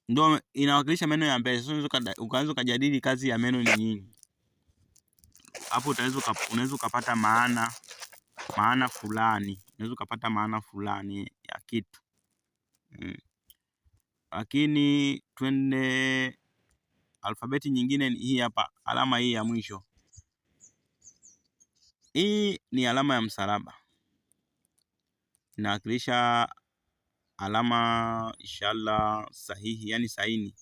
Ndio inawakilisha meno ya mbele. Sasa ukaanza kujadili kazi ya meno ni nini. Hapo unaweza ukapata maana fulani. Unaweza ukapata maana fulani ya kitu. Lakini twende alfabeti nyingine hii hapa, alama hii ya mwisho. Hii ni alama ya msalaba. Inawakilisha alama, ishara sahihi, yani saini,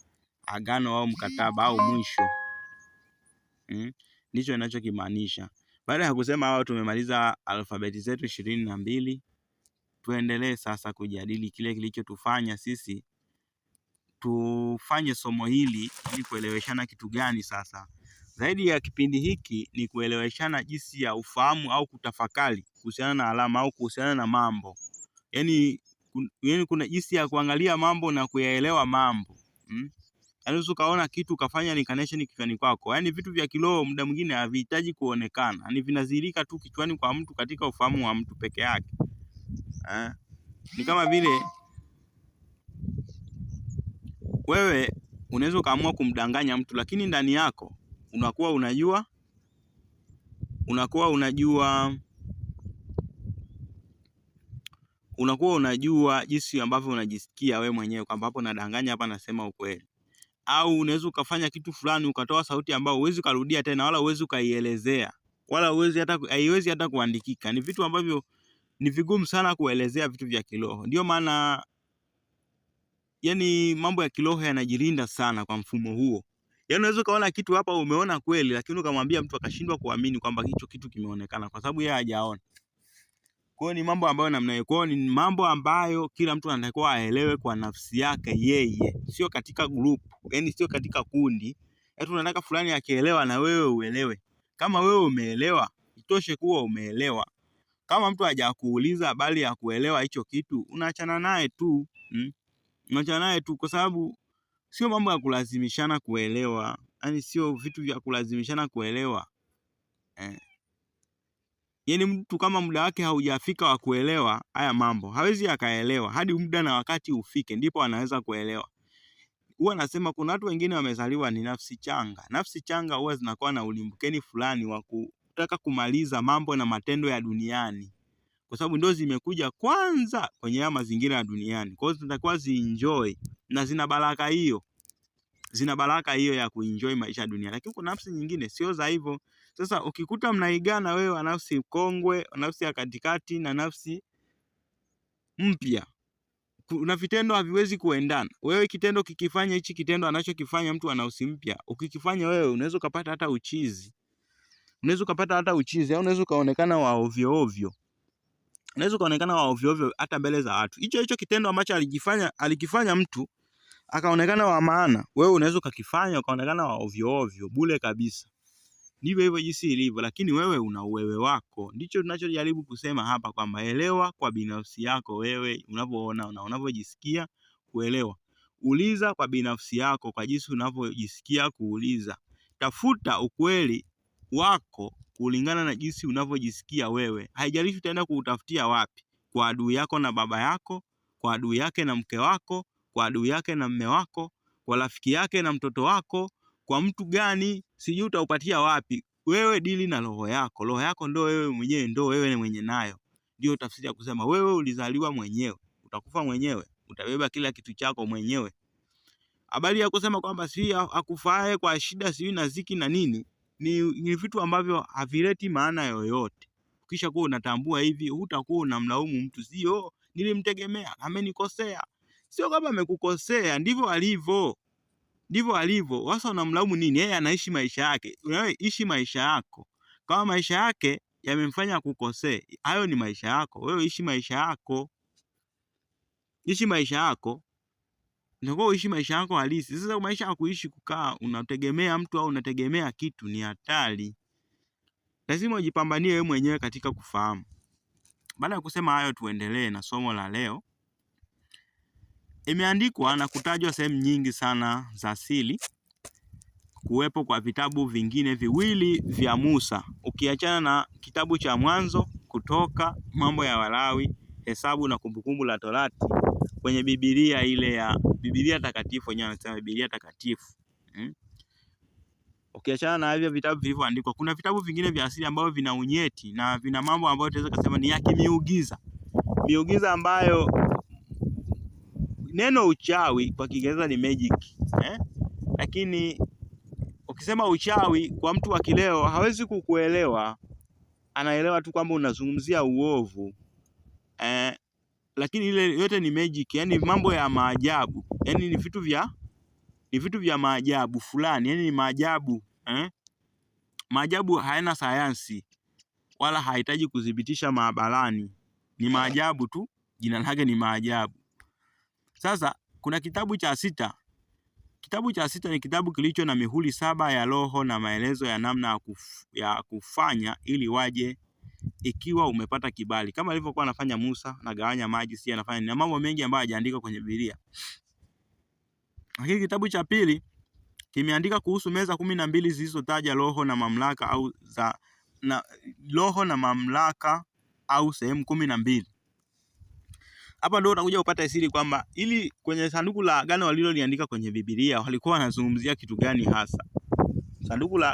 agano au mkataba au mwisho. Ndicho inachokimaanisha. Baada ya kusema hao, tumemaliza alfabeti zetu 22. Tuendelee sasa kujadili kile kilichotufanya sisi tufanye somo hili ili kueleweshana kitu gani sasa. Zaidi ya kipindi hiki ni kueleweshana jinsi ya ufahamu au kutafakari kuhusiana na alama au kuhusiana na mambo. Yaani kuna jinsi ya kuangalia mambo na kuyaelewa mambo. Yaani ukaona kitu ukafanya incarnation kichwani kwako. Yaani vitu vya kiroho muda mwingine havihitaji kuonekana. Yaani vinadhihirika tu kichwani kwa mtu katika ufahamu wa mtu peke yake. Ni kama vile wewe unaweza kaamua kumdanganya mtu, lakini ndani yako unakuwa unajua jinsi ambavyo unajisikia wewe mwenyewe kwamba hapo nadanganya, hapa nasema ukweli. Au unaweza ukafanya kitu fulani ukatoa sauti ambayo huwezi kurudia tena, wala huwezi ukaielezea, wala haiwezi hata kuandikika. Ni vitu ambavyo ni vigumu sana kuelezea vitu vya kiroho. Ndio maana yani mambo ya kiroho yanajilinda sana kwa mfumo huo. Yaani unaweza kaona kitu hapa umeona kweli, lakini ukamwambia mtu akashindwa kuamini kwamba hicho kitu kimeonekana kwa sababu yeye hajaona. Kwa hiyo ni mambo ambayo namna hiyo. Kwa hiyo ni mambo ambayo kila mtu anatakiwa aelewe kwa nafsi yake yeye, sio katika group, yani sio katika kundi. Yaani tunataka fulani akielewa na wewe uelewe. Kama wewe umeelewa, itoshe kuwa umeelewa. Kama mtu hajakuuliza bali ya kuelewa hicho kitu, unaachana naye tu. Unaachana naye tu kwa sababu sio mambo ya kulazimishana kuelewa. Yaani sio vitu vya kulazimishana kuelewa. Yaani mtu kama muda wake haujafika wa kuelewa haya mambo, hawezi akaelewa hadi muda na wakati ufike ndipo anaweza kuelewa. Huwa nasema kuna watu wengine wamezaliwa ni nafsi changa. Nafsi changa huwa zinakuwa na ulimbukeni fulani wa kutaka kumaliza mambo na matendo ya duniani. Kwa sababu ndio zimekuja kwanza kwenye haya mazingira ya duniani. Kwa hiyo zitakuwa zienjoy na zina baraka hiyo. Zina baraka hiyo ya kuenjoy maisha ya dunia. Lakini kuna nafsi nyingine sio za hivyo. Sasa ukikuta mnaigana wewe wa nafsi kongwe, nafsi ya katikati na nafsi mpya, kuna vitendo haviwezi kuendana. Wewe kitendo kikifanya hichi kitendo anachokifanya mtu ana nafsi mpya, ukikifanya wewe unaweza kupata hata uchizi. Au unaweza kaonekana wa ovyo ovyo. Hata mbele za watu. Hicho kitendo ambacho alikifanya mtu akaonekana wa maana, wewe unaweza ukakifanya ukaonekana wa ovyo ovyo bure kabisa. Ndivyo hivyo jinsi ilivyo, lakini wewe una uwewe wako. Ndicho tunachojaribu kusema hapa kwamba elewa kwa binafsi yako wewe unavyoona na unavyojisikia kuelewa. Uliza kwa binafsi yako kwa jinsi unavyojisikia kuuliza. Tafuta ukweli wako kulingana na jinsi unavyojisikia wewe. Haijalishi utaenda kuutafutia wapi. Kwa adui yako na baba yako, kwa adui yake na mke wako, kwa adui yake na mme wako, kwa rafiki yake na mtoto wako, kwa mtu gani, sijui utaupatia wapi. Wewe dili na roho yako. Roho yako ndio wewe mwenyewe, ndio wewe mwenye nayo. Ndio tafsiri ya kusema wewe ulizaliwa mwenyewe, utakufa mwenyewe, utabeba kila kitu chako mwenyewe. Habari ya kusema kwamba si akufae kwa shida sijui na ziki na nini, ni vitu ambavyo havileti maana yoyote. Ukisha kuwa unatambua hivi, hutakuwa unamlaumu mtu, sio nilimtegemea amenikosea. Sio kama amekukosea, ndivyo alivyo. Sasa unamlaumu nini? Yeye anaishi maisha yake. Wewe ishi maisha yako. Kama maisha yake yamemfanya kukosea, hayo ni maisha yako. Wewe ishi maisha yako. Ishi maisha yako. Ndio uishi maisha yako halisi. Sasa maisha ya kuishi kukaa unategemea mtu au unategemea kitu ni hatari. Lazima ujipambanie wewe mwenyewe katika kufahamu. Baada ya kusema hayo, tuendelee na somo la leo. Imeandikwa na kutajwa sehemu nyingi sana za asili kuwepo kwa vitabu vingine viwili vya Musa, ukiachana na kitabu cha Mwanzo, Kutoka, Mambo ya Walawi, Hesabu na Kumbukumbu la Torati, kwenye Biblia ile ya Biblia takatifu, wenyewe wanasema Biblia takatifu. Ukiachana na hivyo vitabu vilivyoandikwa, kuna vitabu vingine vya asili ambavyo vina unyeti na vina mambo ambayo tunaweza kusema ni ya kimiujiza. Miujiza ambayo neno uchawi kwa Kiingereza ni magic, lakini ukisema uchawi kwa mtu wa kileo hawezi kukuelewa, anaelewa tu kwamba unazungumzia uovu, lakini ile yote ni magic, yani mambo ya maajabu, yani ni vitu vya maajabu fulani, yani ni maajabu, maajabu hayana sayansi wala hahitaji kudhibitisha maabarani, ni maajabu tu, jina lake ni maajabu. Sasa kuna kitabu cha 6. Kitabu cha 6 ni kitabu kilicho na mihuri 7 ya roho na maelezo ya namna ya kufanya ili waje, ikiwa umepata kibali, kama alivyokuwa anafanya Musa, na gawanya maji, si anafanya na mambo mengi ambayo hajaandika kwenye Biblia. Lakini kitabu cha 2 kimeandika kuhusu meza 12 zilizotaja roho na mamlaka au sehemu 12. Hapa ndio utakuja kupata siri kwamba ili kwenye sanduku la agano waliloliandika kwenye Biblia walikuwa wanazungumzia kitu gani hasa. Sanduku la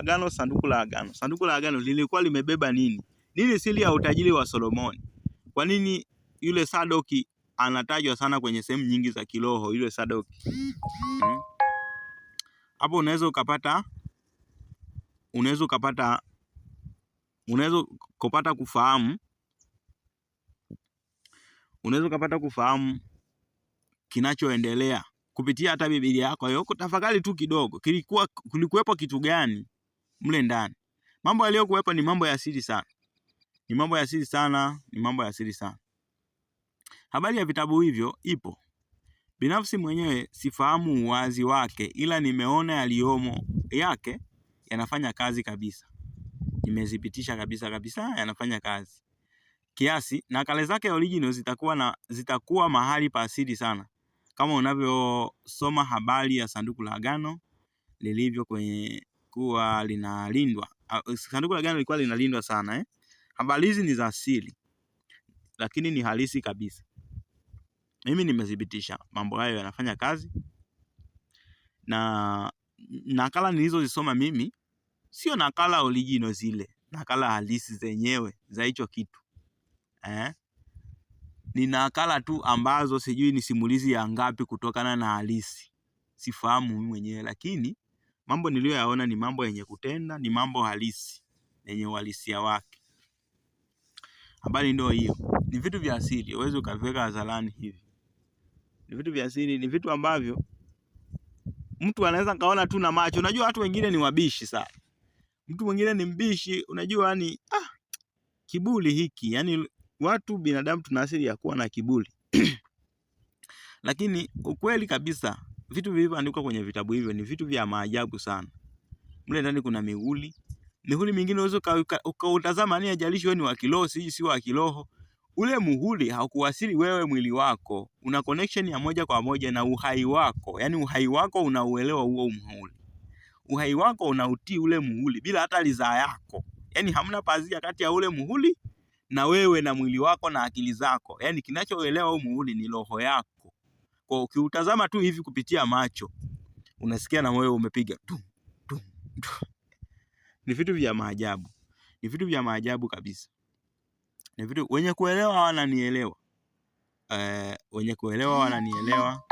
agano lilikuwa limebeba nini? Nini siri ya utajiri wa Solomoni? Kwa nini yule Sadoki anatajwa sana kwenye sehemu nyingi za kiroho, yule Sadoki? Hapo unaweza kupata kufahamu kinachoendelea kupitia hata Biblia yako. Hiyo tafakari tu kidogo, kulikuwepo kitu gani mle ndani? Mambo yaliyokuwepo ni mambo ya asili sana. Habari ya vitabu hivyo ipo. Binafsi mwenyewe sifahamu uwazi wake, ila nimeona yaliyomo yake yanafanya kazi kabisa. Nimezipitisha kabisa yanafanya kazi. Kiasi nakala zake original zitakuwa mahali pa asili sana, kama unavyosoma habari ya sanduku la agano lilivyo kwenye kuwa linalindwa. Sanduku la agano lilikuwa linalindwa sana. Habari hizi ni za asili, lakini ni halisi kabisa. Mimi nimethibitisha mambo hayo yanafanya kazi, na nakala nilizozisoma mimi sio nakala original, zile nakala halisi zenyewe za hicho kitu. Ni nakala tu ambazo sijui ni simulizi ya ngapi kutokana na halisi, sifahamu mimi mwenyewe, lakini mambo niliyoyaona ni mambo yenye kutenda, ni mambo halisi yenye uhalisia wake. Habari ndio hiyo. Ni vitu vya asili, uweze ukaviweka hadharani hivi. Ni vitu vya asili, ni vitu ambavyo mtu anaweza kaona tu na macho. Unajua watu wengine ni wabishi sana. Mtu mwingine ni mbishi, unajua yani kiburi hiki. Yani watu binadamu tuna asili ya kuwa na kiburi. Lakini ukweli kabisa, vitu vilivyoandikwa kwenye vitabu hivyo ni vitu vya maajabu sana. Mle ndani kuna mihuri mingine unaweza ukautazama, ni ajalishi wewe ni wa kiroho si wa kiroho. Ule muhuri haukuwasili wewe mwili wako, una connection ya moja kwa moja na uhai wako. Yani uhai wako unauelewa huo muhuri. Uhai wako unautii ule muhuri bila hata ridhaa yako. Yani hamna pazia kati ya ule muhuri na wewe na mwili wako na akili zako. Yani kinachoelewa huo muhuri ni roho yako. Kwa ukiutazama tu hivi kupitia macho, unasikia na moyo umepiga tu. Ni vitu vya maajabu. Ni vitu vya maajabu kabisa. Ni vitu wenye kuelewa wananielewa. Wenye kuelewa wananielewa.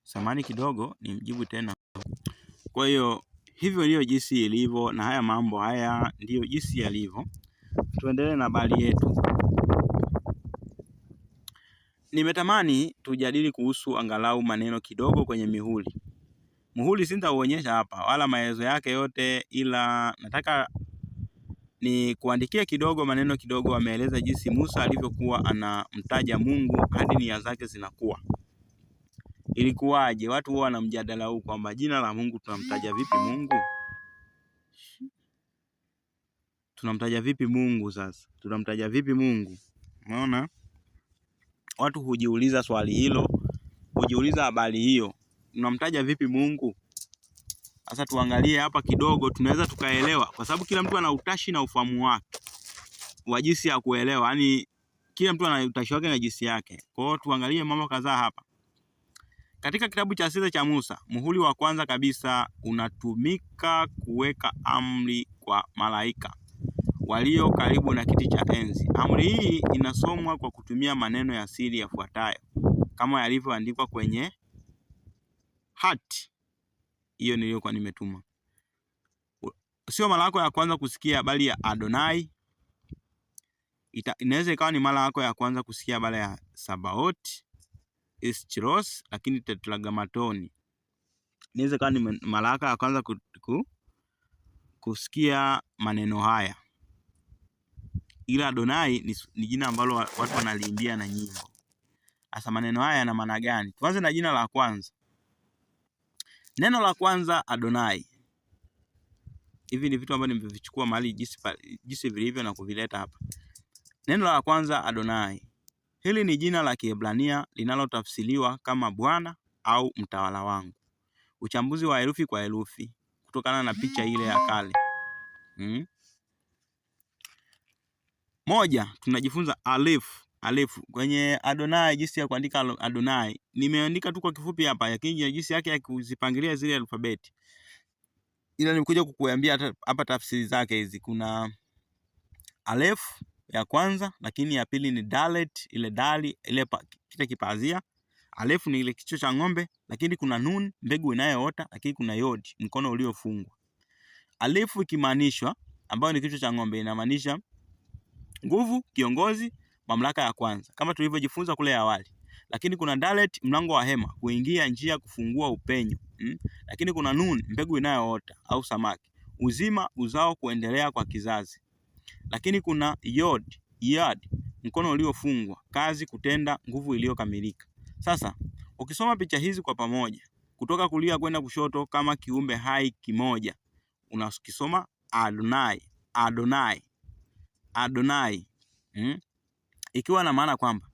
Samahani kidogo ni mjibu tena. Kwa hiyo hivyo ndio jinsi ilivyo, na haya mambo haya ndio jinsi yalivyo. Tuendelee na habari yetu. Nimetamani tujadili kuhusu angalau maneno kidogo kwenye mihuri. Muhuri sitauonyesha hapa wala maelezo yake yote, ila nataka ni kuandikia kidogo maneno kidogo. Ameeleza jinsi Musa alivyokuwa anamtaja Mungu hadi nia zake zinakuwa. Ilikuwaje? Watu huwa wana mjadala huu kwamba jina la Mungu tunamtaja vipi Mungu? Tunamtaja vipi Mungu sasa? Tunamtaja vipi Mungu? Unaona? Watu hujiuliza swali hilo, hujiuliza habari hiyo. Tunamtaja vipi Mungu? Sasa tuangalie hapa kidogo, tunaweza tukaelewa, kwa sababu kila mtu ana utashi na ufahamu wake wa jinsi ya kuelewa. Yaani kila mtu ana utashi wake na jinsi yake. Kwa hiyo tuangalie mambo kadhaa hapa. Katika kitabu cha sita cha Musa, muhuri wa kwanza kabisa unatumika kuweka amri kwa malaika walio karibu na kiti cha enzi. Amri hii inasomwa kwa kutumia maneno ya siri yafuatayo kama yalivyoandikwa kwenye hati hiyo niliyokuwa nimetuma. Sio mara yako ya kwanza kusikia habari ya Adonai. Inaweza ikawa ni mara yako ya kwanza kusikia habari ya Sabaoth, Ischros, lakini Tetragrammatoni. Inaweza ikawa ni mara yako ya kwanza kusikia maneno haya. Ila Adonai ni jina ambalo watu wanaliimbia na nyimbo. Sasa maneno haya yana maana gani? Tuanze na jina la kwanza. Neno la kwanza Adonai. Hivi ni vitu ambavyo nimevichukua mahali jinsi vilivyo na kuvileta hapa. Neno la kwanza Adonai. Hili ni jina la Kiebrania linalotafsiriwa kama Bwana au mtawala wangu. Uchambuzi wa herufi kwa herufi kutokana na picha ile ya kale. Moja, tunajifunza alif. Kwenye Adonai, jinsi ya kuandika Adonai nimeandika tu kwa kifupi hapa, lakini jinsi yake ya kuzipangilia zile alfabeti, ila nimekuja kukuambia hapa tafsiri zake hizi. Kuna alif ya kwanza, lakini ya pili ni dalet, ile dali ile kichwa kipazia. Alif ni ile kichwa cha ng'ombe, lakini kuna nun, mbegu inayoota, lakini kuna yod, mkono uliofungwa. Alif ikimaanishwa, ambayo ni kichwa cha ng'ombe, inamaanisha nguvu, kiongozi, mamlaka ya kwanza kama tulivyojifunza kule awali. Lakini kuna dalet, mlango wa hema, kuingia, njia, kufungua, upenyo. Lakini kuna nun, mbegu inayoota au samaki, uzima, uzao, kuendelea kwa kizazi. Lakini kuna yad, mkono uliofungwa, kazi, kutenda, nguvu iliyokamilika. Sasa ukisoma picha hizi kwa pamoja kutoka kulia kwenda kushoto kama kiumbe hai kimoja, unakisoma Adonai. Ikiwa na maana kwamba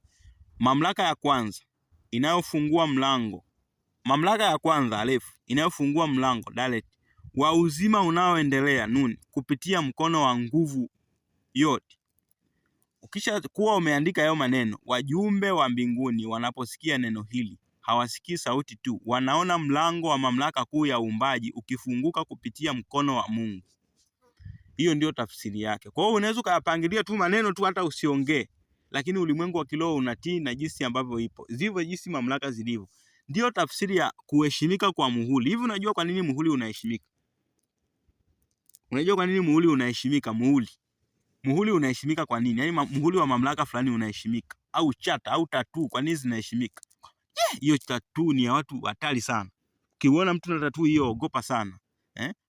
mamlaka ya kwanza inayofungua mlango, mamlaka ya kwanza alif inayofungua mlango dalet wa uzima unaoendelea nun, kupitia mkono wa nguvu yote. Ukisha kuwa umeandika hayo maneno, wajumbe wa mbinguni wanaposikia neno hili hawasikii sauti tu, wanaona mlango wa mamlaka kuu ya uumbaji ukifunguka kupitia mkono wa Mungu. Hiyo ndio tafsiri yake. Kwa hiyo unaweza kuyapangilia tu maneno tu hata usiongee, lakini ulimwengu wa kiroho unatii na jinsi ambavyo ipo. Zivyo jinsi mamlaka zilivyo. Ndio tafsiri ya kuheshimika kwa muhuri. Hivi unajua kwa nini muhuri unaheshimika? Unajua kwa nini muhuri unaheshimika? Muhuri unaheshimika kwa nini? Yaani muhuri wa mamlaka fulani unaheshimika. Au chata au tattoo, kwa nini zinaheshimika? Hiyo tattoo ni ya watu hatari sana. Ukiona mtu na tattoo hiyo ogopa sana.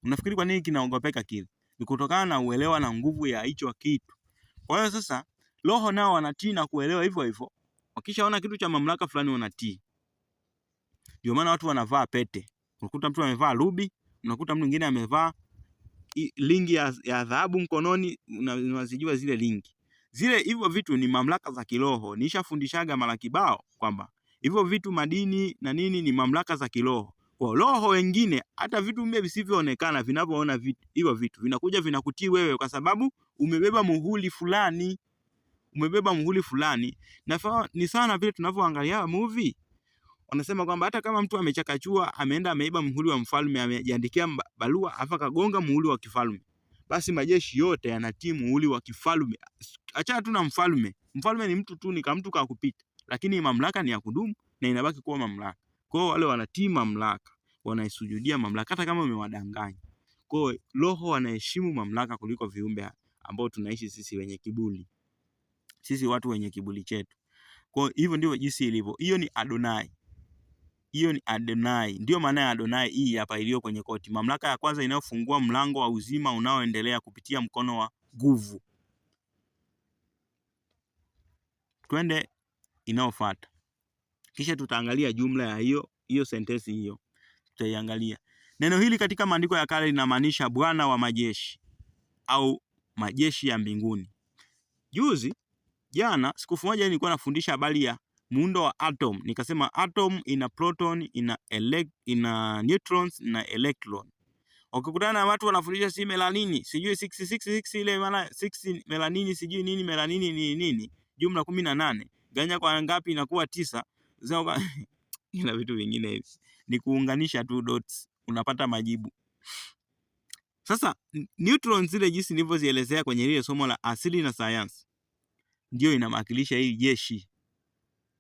Unafikiri kwa nini kinaogopeka kile? Ni kutokana na uelewa na nguvu ya hicho kitu. Kwa hiyo sasa roho nao wanatii na kuelewa hivyo hivyo. Wakishaona kitu cha mamlaka fulani wanatii. Ndio maana watu wanavaa pete. Unakuta mtu amevaa ruby, unakuta mtu mwingine amevaa lingi ya dhahabu mkononi, unazijua zile lingi. Zile hivyo vitu ni mamlaka za kiroho. Nishafundishaga mara kibao kwamba hivyo vitu madini na nini ni mamlaka za kiroho. Kwa roho wengine hata vitu mbele visivyoonekana vinavyoona hivyo vitu vinakuja vinakutii wewe kwa sababu umebeba muhuri fulani. Na ni sana vile tunavyoangalia movie. Wanasema kwamba hata kama mtu amechakachua, ameenda ameiba muhuri wa mfalme, amejiandikia barua afa kagonga muhuri wa kifalme, basi majeshi yote yanatii muhuri wa kifalme. Acha tu na mfalme. Mfalme ni mtu tu, ni kama mtu kakupita, lakini mamlaka ni ya kudumu na inabaki kuwa mamlaka. Kwa hiyo wale wanatii mamlaka, wanaisujudia mamlaka hata kama umewadanganya. Kwa hiyo roho wanaheshimu mamlaka kuliko viumbe ambao tunaishi sisi wenye kiburi. Sisi watu wenye kiburi chetu. Kwa hiyo hivyo ndivyo jinsi ilivyo. Hiyo ni Adonai. Hiyo ni Adonai. Ndio maana ya Adonai hii hapa iliyo kwenye koti. Mamlaka ya kwanza inayofungua mlango wa uzima unaoendelea kupitia mkono wa nguvu. Twende inayofuata. Kisha tutaangalia jumla ya hiyo sentensi hiyo. Tutaiangalia. Neno hili katika maandiko ya kale linamaanisha Bwana wa majeshi au majeshi ya mbinguni. Jana siku moja nilikuwa nafundisha habari ya muundo wa atom. Nikasema atom ina proton, ina neutrons na electron. Ukikutana na watu wanafundisha si melanini, sijui 666 ile maana 6 melanini sijui nini melanini ni nini, jumla 18. Ganya kwa ngapi inakuwa 9. Ina vitu vingine hivi. Ni kuunganisha tu dots unapata majibu. Sasa neutrons zile jinsi nilivyozielezea kwenye ile somo la asili na sayansi ndio inamakilisha hii jeshi.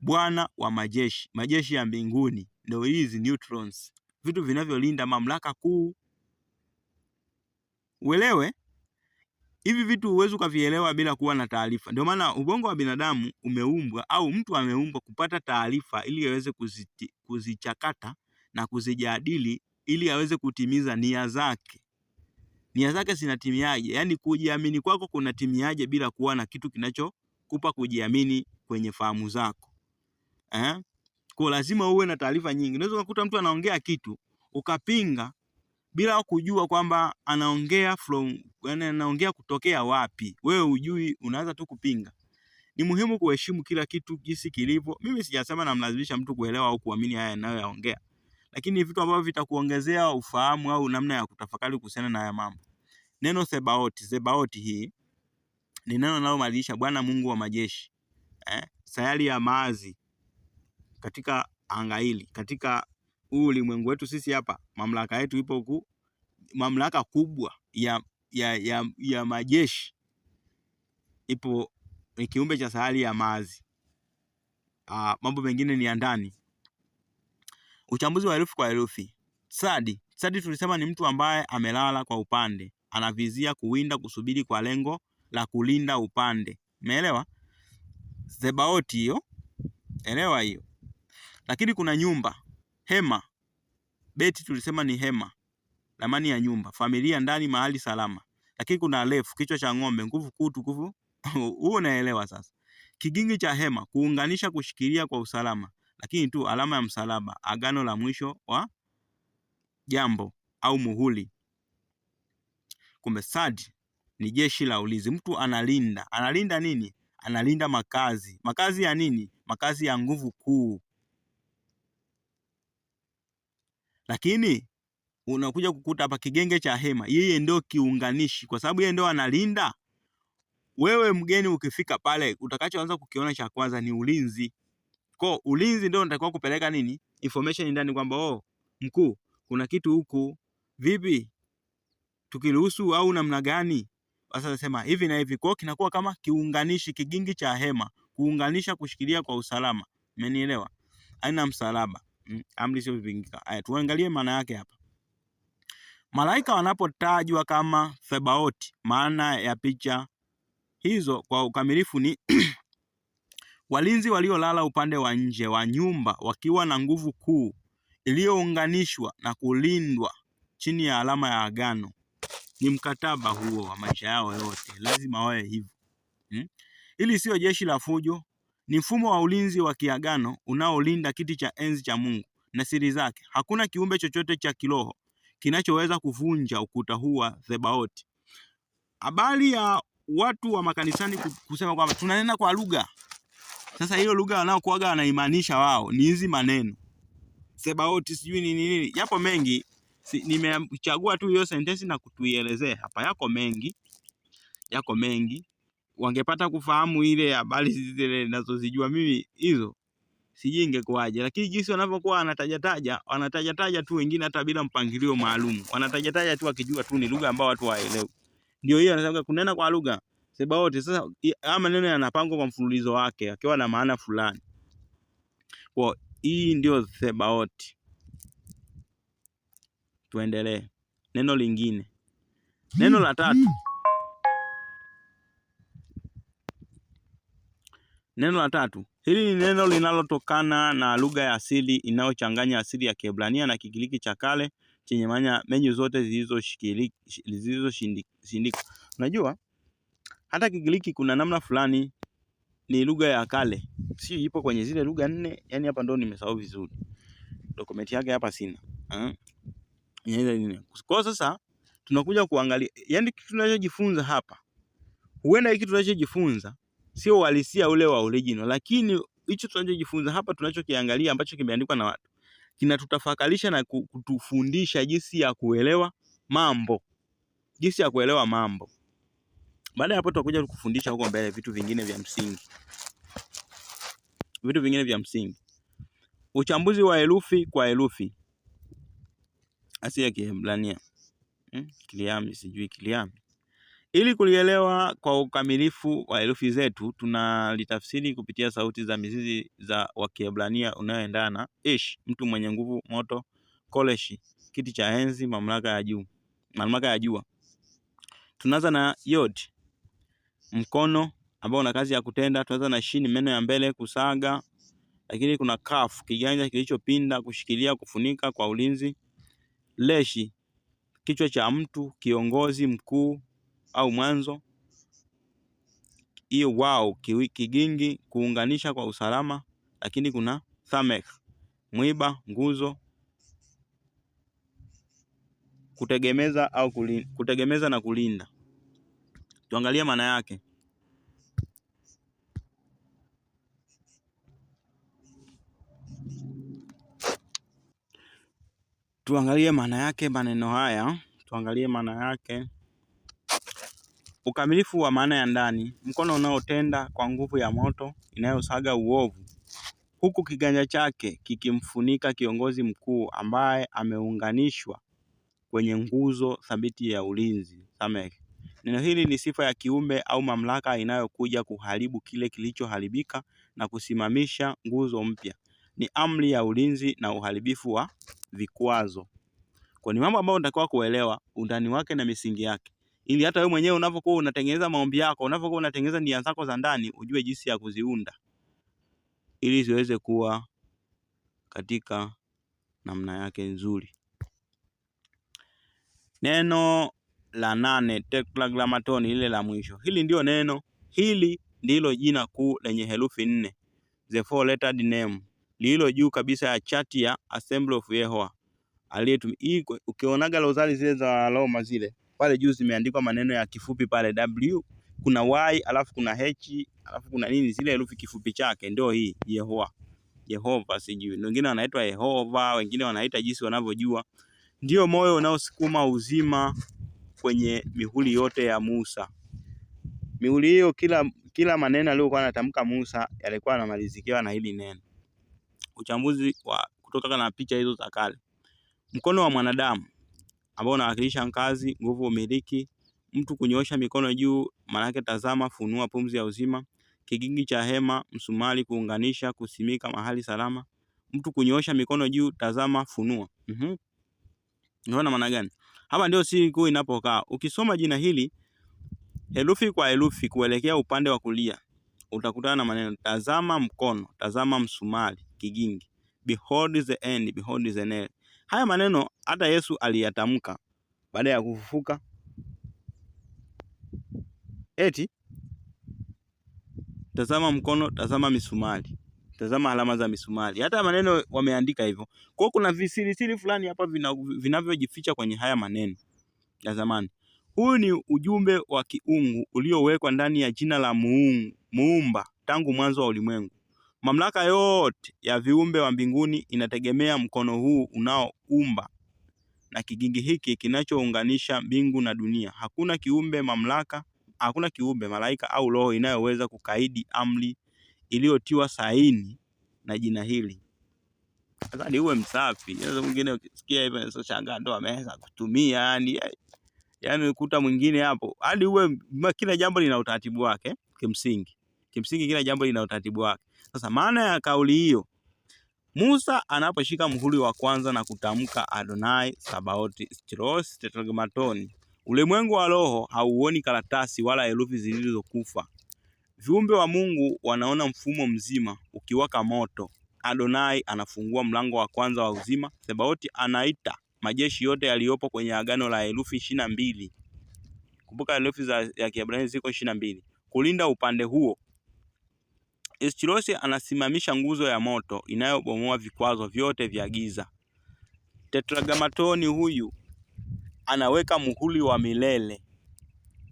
Bwana wa majeshi, majeshi ya mbinguni ndio hizi neutrons. Vitu vinavyolinda mamlaka kuu. Uelewe hivi vitu huwezi kuvielewa bila kuwa na taarifa. Ndio maana ubongo wa binadamu umeumbwa au mtu ameumbwa kupata taarifa ili aweze kuzichakata na kuzijadili ili aweze kutimiza nia zake. Nia zake zinatimiaje? Yaani kujiamini kwako kunatimiaje bila kuwa na kitu kinachokupa kujiamini kwenye fahamu zako. Kwa lazima uwe na taarifa nyingi. Unaweza kukuta mtu anaongea kitu ukapinga bila kujua kwamba anaongea kutokea wapi. Wewe hujui, unaanza tu kupinga. Ni muhimu kuheshimu kila kitu jinsi kilivyo. Mimi sijasema namlazimisha mtu kuelewa au kuamini haya anayoyaongea. Lakini vitu ambavyo vitakuongezea ufahamu au namna ya kutafakari kuhusiana na haya mambo. Neno Sebaoti hii ni neno linalomaanisha Bwana Mungu wa majeshi. Sayari ya maazi katika anga hili, katika ulimwengu wetu sisi hapa, mamlaka yetu ipo huku. Mamlaka kubwa ya majeshi ipo ni kiumbe cha sayari ya maazi. Mambo mengine ni ya ndani. Uchambuzi wa herufi kwa herufi. Sadi tulisema ni mtu ambaye amelala kwa upande, anavizia kuwinda, kusubiri kwa lengo la kulinda upande. Umeelewa? Sebaoti hiyo. Elewa hiyo. Lakini kuna nyumba, hema. Beti tulisema ni hema, ramani ya nyumba, familia, ndani, mahali salama. Lakini kuna refu, kichwa cha ng'ombe, nguvu kuu tukufu. Huo unaelewa sasa. Kigingi cha hema, kuunganisha, kushikilia kwa usalama. Lakini tu alama ya msalaba, agano la mwisho wa jambo au muhuri. Kumbe Sadi ni jeshi la ulinzi. Mtu analinda. Analinda nini? Analinda makazi. Makazi ya nini? Makazi ya nguvu kuu. Lakini unakuja kukuta hapa kigenge cha hema, yeye ndio kiunganishi, kwa sababu yeye ndio analinda. Wewe mgeni ukifika pale, utakachoanza kukiona cha kwanza ni ulinzi. Kwa ulinzi ndio unatakiwa kupeleka nini? Information ndani kwamba mkuu, kuna kitu huku. Vipi? Tukiruhusu au namna gani? Sasa nasema hivi na hivi. Kwa kinakuwa kama kiunganishi, kigingi cha hema, kuunganisha, kushikilia kwa usalama. Umenielewa? Aina msalaba. Amri sio vipingika. Haya, tuangalie maana yake hapa. Malaika wanapotajwa kama Sebaoti, maana ya picha hizo kwa ukamilifu ni walinzi waliolala upande wa nje wa nyumba wakiwa na nguvu kuu iliyounganishwa na kulindwa chini ya alama ya agano. Ni mkataba huo wa maisha yao yote, lazima wawe hivyo. Hili sio jeshi la fujo, ni mfumo wa ulinzi wa kiagano unaolinda kiti cha enzi cha Mungu na siri zake. Hakuna kiumbe chochote cha kiroho kinachoweza kuvunja ukuta huu wa Sebaoti. Habari ya watu wa makanisani kusema kwamba tunanena kwa lugha. Sasa hiyo lugha wanaokuaga wanaimaanisha wao ni hizi maneno. Sebaoti sijui ni nini. Yapo mengi. Nimechagua tu hiyo sentensi na kutuielezea hapa. Yako mengi. Wangepata kufahamu ile habari zile ninazozijua mimi hizo, sijui ingekuaje. Lakini jinsi wanavyokuwa wanatajataja tu, wengine hata bila mpangilio maalum. Wanatajataja tu wakijua tu ni lugha ambayo watu waelewe. Ndio hiyo anasema kunena kwa lugha Sebaoti. Sasa haya maneno yanapangwa kwa mfululizo wake akiwa na maana fulani. Kwa hii ndio Sebaoti. Tuendelee. Neno lingine. Neno la tatu. Neno la tatu, Hili ni neno linalotokana na lugha ya asili inayochanganya asili ya Kiebrania na Kigiriki cha kale chenye maana menyu zote zilizoshindika. Unajua hata Kigiriki kuna namna fulani ni lugha ya kale. Si ipo kwenye zile lugha 4, yani hapa ndo nimesahau vizuri. Dokumenti yake hapa sina. Kwa sasa tunakuja kuangalia, yani kitu tunachojifunza hapa. Huenda hiki tunachojifunza sio uhalisia ule wa original, lakini hicho tunachojifunza hapa tunachokiangalia ambacho kimeandikwa na watu kinatutafakarisha na kutufundisha jinsi ya kuelewa mambo. Baada ya hapo tutakuja kukufundisha huko mbele vitu vingine vya msingi. Uchambuzi wa herufi kwa herufi. Asili ya Kiebrania. Kiliami. Ili kulielewa kwa ukamilifu wa herufi zetu, tunalitafsiri kupitia sauti za mizizi za Wakiebrania unaoendana: ish, mtu mwenye nguvu, moto; koleshi, kiti cha enzi, mamlaka ya jua. Tunaanza na yod, mkono ambao una kazi ya kutenda. Tunaanza na shin, meno ya mbele, kusaga. Lakini kuna kaf, kiganja kilichopinda, kushikilia, kufunika kwa ulinzi. Leshi, kichwa cha mtu, kiongozi mkuu au mwanzo. Hiyo wao, kigingi, kuunganisha kwa usalama. Lakini kuna thamek, mwiba, nguzo, kutegemeza na kulinda. Tuangalie maana yake. Maneno haya tuangalie maana yake. Ukamilifu wa maana ya ndani: mkono unaotenda kwa nguvu ya moto inayosaga uovu, huku kiganja chake kikimfunika kiongozi mkuu ambaye ameunganishwa kwenye nguzo thabiti ya ulinzi. Samek. Neno hili ni sifa ya kiumbe au mamlaka inayokuja kuharibu kile kilichoharibika na kusimamisha nguzo mpya. Ni amri ya ulinzi na uharibifu wa vikwazo. Kwa ni mambo ambayo unatakiwa kuelewa undani wake na misingi yake, ili hata wewe mwenyewe unapokuwa unatengeneza maombi yako, unapokuwa unatengeneza nia zako za ndani, ujue jinsi ya kuziunda ili ziweze kuwa katika namna yake nzuri. Neno la 8, tetragrammaton, ile la mwisho. Hili ndilo jina kuu lenye herufi 4, the four lettered name, lililo juu kabisa ya chati ya Assembly of Yehova. Hii ukionaga rozari zile za Roma zile, pale juu zimeandikwa maneno ya kifupi pale W, kuna Y, alafu kuna H, alafu kuna nini, zile herufi kifupi chake ndio hii Yehova. Sijui wengine wanaitwa Yehova, wengine wanaita jinsi wanavyojua. Ndio moyo unaosukuma uzima kwenye mihuri yote ya Musa. Mihuri hiyo, kila maneno aliyokuwa anatamka Musa yalikuwa yanamalizikiwa na hili neno. Uchambuzi wa kutoka na picha hizo za kale. Mkono wa mwanadamu ambao unawakilisha kazi, nguvu, umiliki. Mtu kunyoosha mikono juu, maana yake tazama, funua pumzi ya uzima. Kigingi cha hema, msumari, kuunganisha, kusimika mahali salama. Mtu kunyoosha mikono juu, tazama, funua. Unaona maana gani? Hapa ndio siri kuu inapokaa. Ukisoma jina hili herufi kwa herufi kuelekea upande wa kulia, utakutana na maneno: tazama mkono, tazama msumari, kigingi, behold the end, behold the nail. Haya maneno hata Yesu aliyatamka baada ya kufufuka. Eti tazama mkono, tazama misumari, tazama alama za misumari. Hata maneno wameandika hivyo. Kwa hiyo kuna visirisiri fulani hapa vinavyojificha kwenye haya maneno ya zamani. Huu ni ujumbe wa kiungu uliowekwa ndani ya jina la Muumba tangu mwanzo wa ulimwengu. Mamlaka yote ya viumbe wa mbinguni inategemea mkono huu unaoumba na kigingi hiki kinachounganisha mbingu na dunia. Hakuna kiumbe, malaika au roho inayoweza kukaidi amri iliyotiwa saini na jina hili. Sasa ni uwe msafi. Sasa mwingine ukisikia hivyo unashangaa ndo ameweza kutumia yani ukuta mwingine hapo. Hadi uwe, kila jambo lina utaratibu wake kimsingi kila jambo lina utaratibu wake. Sasa maana ya kauli hiyo, Musa anaposhika muhuri wa kwanza na kutamka Adonai Sabaoti Stros Tetragrammaton, ulimwengu wa roho hauoni karatasi wala herufi zilizokufa. Viumbe wa Mungu wanaona mfumo mzima ukiwaka moto. Adonai anafungua mlango wa kwanza wa uzima. Sebaoti anaita majeshi yote yaliyopo kwenye agano la herufi 22. Kumbuka herufi ya Kiebrania ziko 22. Kulinda upande huo. Ischylos anasimamisha nguzo ya moto inayobomoa vikwazo vyote vya giza. Tetragrammatoni huyu anaweka muhuri wa milele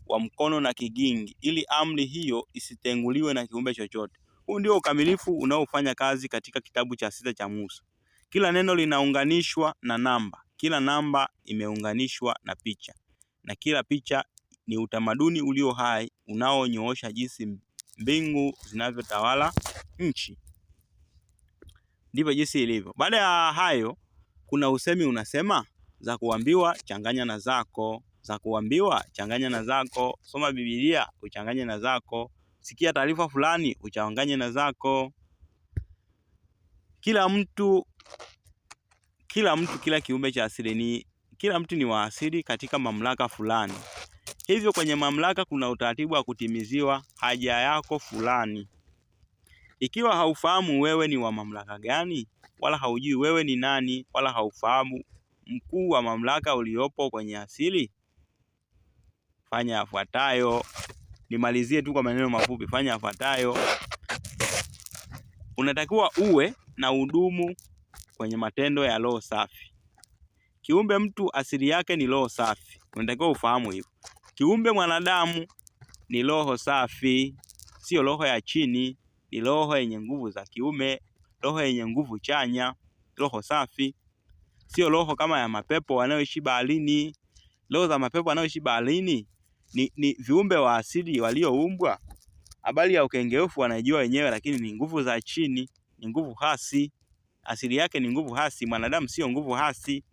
wa mkono na kigingi ili amri hiyo isitenguliwe na kiumbe chochote. Huu ndio ukamilifu unaofanya kazi katika kitabu cha 6 cha Musa. Kila neno linaunganishwa na namba, kila namba imeunganishwa na picha, na kila picha ni utamaduni ulio hai unaonyoosha jinsi mbingu zinavyotawala nchi. Ndivyo jinsi ilivyo. Baada ya hayo kuna usemi unasema, za kuambiwa changanya na zako, za kuambiwa changanya na zako, soma Biblia uchanganye na zako, sikia taarifa fulani uchanganye na zako. Kila kiumbe cha asili kila mtu ni wa asili katika mamlaka fulani. Hivyo kwenye mamlaka kuna utaratibu wa kutimiziwa haja yako fulani. Ikiwa haufahamu wewe ni wa mamlaka gani, wala haujui wewe ni nani, wala haufahamu mkuu wa mamlaka uliopo kwenye asili, fanya yafuatayo. Nimalizie tu kwa maneno mafupi. Fanya yafuatayo. Unatakiwa uwe na udumu kwenye matendo ya roho safi. Kiumbe mtu asili yake ni roho safi. Unatakiwa ufahamu hivyo. Kiumbe mwanadamu ni roho safi, sio roho ya chini, ni roho yenye nguvu za kiume, roho yenye nguvu chanya, roho safi. Sio roho kama ya mapepo wanaoishi baharini. Roho za mapepo wanaoishi baharini ni viumbe wa asili walioumbwa. Habari ya ukengeufu wanajua wenyewe, lakini ni nguvu za chini, ni nguvu hasi. Asili yake ni nguvu hasi. Mwanadamu sio nguvu hasi,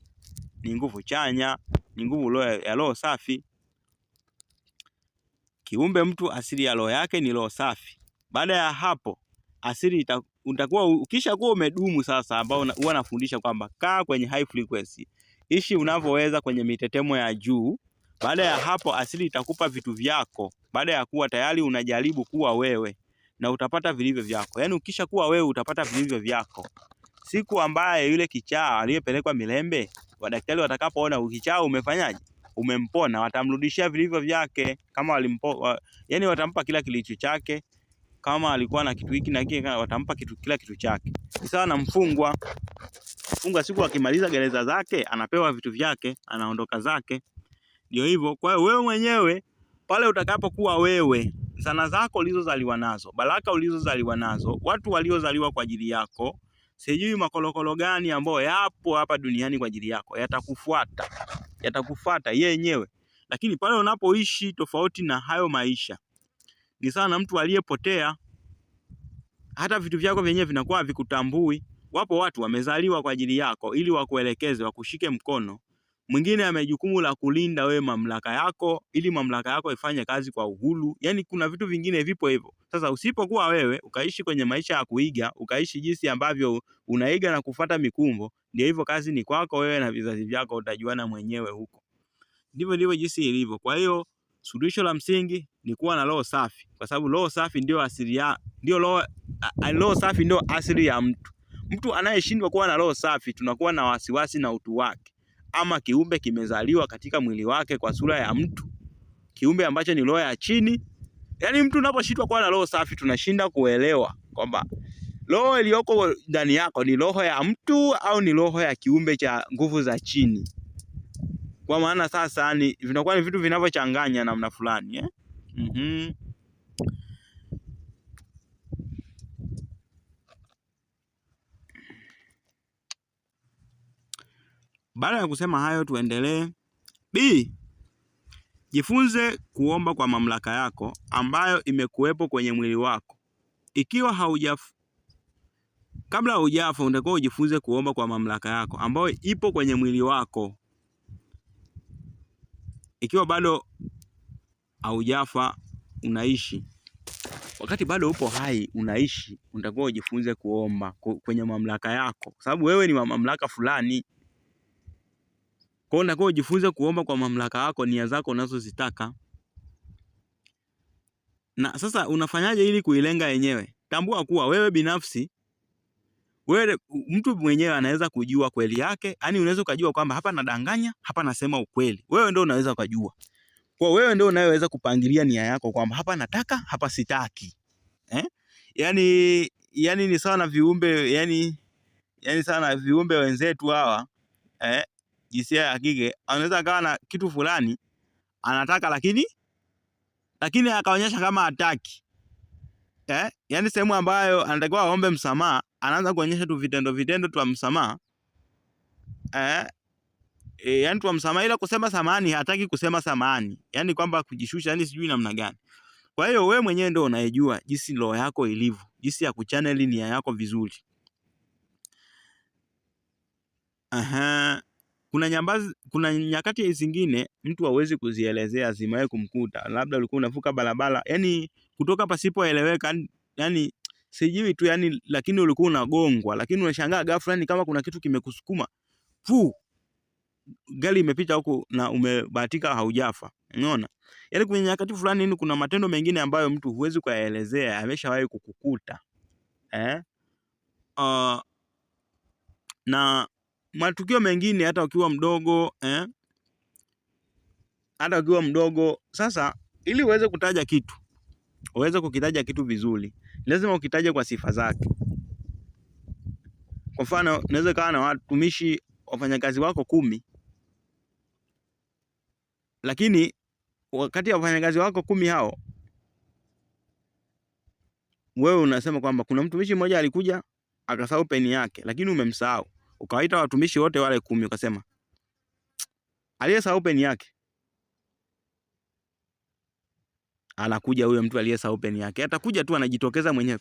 ni nguvu chanya, ni nguvu ya roho safi. Kiumbe mtu asili ya roho yake ni roho safi. Baada ya hapo asili utakuwa ukisha kuwa umedumu sasa, ambao huwa nafundisha kwamba kaa kwenye high frequency, ishi unavyoweza kwenye mitetemo ya juu. Baada ya hapo asili itakupa vitu vyako, baada ya kuwa tayari unajaribu kuwa wewe, na utapata vilivyo vyako. Yaani ukisha kuwa wewe utapata vilivyo vyako. Siku ambaye yule kichaa aliyepelekwa Milembe, wadaktari watakapoona ukichaa umefanyaje, umempona, watamrudishia vilivyo vyake. Kama yani watampa kila kilicho chake. Kama alikuwa na kitu hiki na kile, watampa kila kitu chake. Ni sawa na mfungwa. Mfungwa siku akimaliza gereza zake anapewa vitu vyake, anaondoka zake. Ndio hivyo. Kwa hiyo wewe mwenyewe pale utakapokuwa wewe, zana zako ulizozaliwa nazo, baraka ulizozaliwa nazo, watu waliozaliwa kwa ajili yako, sijui makolokolo gani ambao yapo hapa duniani kwa ajili yako, yatakufuata yenyewe. Lakini pale unapoishi tofauti na hayo maisha, ni sawa na mtu aliyepotea. Hata vitu vyako vyenyewe vinakuwa havikutambui. Wapo watu wamezaliwa kwa ajili yako ili wakuelekeze, wakushike mkono. Mwingine ame jukumu la kulinda wewe mamlaka yako, ili mamlaka yako ifanye kazi kwa uhuru. Yaani kuna vitu vingine vipo hivyo. Sasa usipokuwa wewe, ukaishi kwenye maisha ya kuiga, ukaishi jinsi ambavyo unaiga na kufuata mikumbo, ndio hivyo, kazi ni kwako wewe na vizazi vyako, utajuana mwenyewe huko. Ndivyo jinsi ilivyo. Kwa hiyo suluhisho la msingi ni kuwa na roho safi, kwa sababu roho safi ndio asili ya roho safi ndio asili ya mtu. Mtu anayeshindwa kuwa na roho safi, tunakuwa na wasiwasi na utu wake. Ama kiumbe kimezaliwa katika mwili wake kwa sura ya mtu, kiumbe ambacho ni roho ya chini. Yaani mtu unaposhindwa kuwa na roho safi, tunashinda kuelewa kwamba roho iliyoko ndani yako ni roho ya mtu au ni roho ya kiumbe cha nguvu za chini. Kwa maana sasa vinakuwa ni vitu vinavyochanganya namna fulani Baada ya kusema hayo, tuendelee. B. Jifunze kuomba kwa mamlaka yako ambayo imekuwepo kwenye mwili wako. Ikiwa kabla hujafa, unatakiwa ujifunze kuomba kwa mamlaka yako ambayo ipo kwenye mwili wako. Ikiwa bado haujafa, unaishi, wakati bado upo hai unaishi, unatakiwa ujifunze kuomba kwenye mamlaka yako, kwa sababu wewe ni wa mamlaka fulani. Kwa hiyo unatakiwa ujifunze kuomba kwa mamlaka yako, nia zako unazozitaka. Na sasa unafanyaje ili kuilenga yenyewe? Tambua kuwa wewe binafsi, wewe mtu mwenyewe anaweza kujua kweli yake, yani unaweza ukajua kwamba hapa nadanganya, hapa nasema ukweli. Wewe ndio unaweza ukajua. Kwa wewe ndio unayeweza kupangilia nia yako kwamba hapa nataka, hapa sitaki. Yani ni sawa na viumbe, yani sana viumbe wenzetu hawa, jinsia ya kike, anaweza kawa na kitu fulani anataka lakini akaonyesha kama hataki. Yani sehemu ambayo anatakiwa aombe msamaha, anaanza kuonyesha tu vitendo tu msamaha. Yani tu msamaha, ila kusema samahani hataki kusema samahani. Yani kwamba kujishusha, yani sijui namna gani. Kwa hiyo wewe mwenyewe ndio unayejua jinsi roho yako ilivyo, jinsi ya kuchannel nia yako vizuri. Kuna nyakati zingine mtu hawezi kuzielezea, zimewahi kumkuta. Labda ulikuwa unavuka barabara, yani kutoka pasipoeleweka, yani sijui tu yani, lakini ulikuwa unagongwa, lakini unashangaa ghafla yani kama kuna kitu kimekusukuma. Gari imepita huko na umebahatika haujafa. Unaona? Yani kwenye nyakati fulani ni kuna matendo mengine ambayo mtu huwezi kuyaelezea, ameshawahi kukukuta. Na matukio mengine hata ukiwa mdogo, hata ukiwa mdogo. Sasa ili uweze kutaja kitu, uweze kukitaja kitu vizuri, lazima ukitaje kwa sifa zake. Kwa mfano, unaweza kawa na watumishi, wafanyakazi wako 10, lakini wakati ya wafanyakazi wako 10 hao, wewe unasema kwamba kuna mtumishi mmoja alikuja akasahau peni yake, lakini umemsahau. Ukawaita watumishi wote wale 10 ukasema, aliyesahau peni yake anakuja. Huyo mtu aliyesahau peni yake atakuja tu, anajitokeza mwenyewe.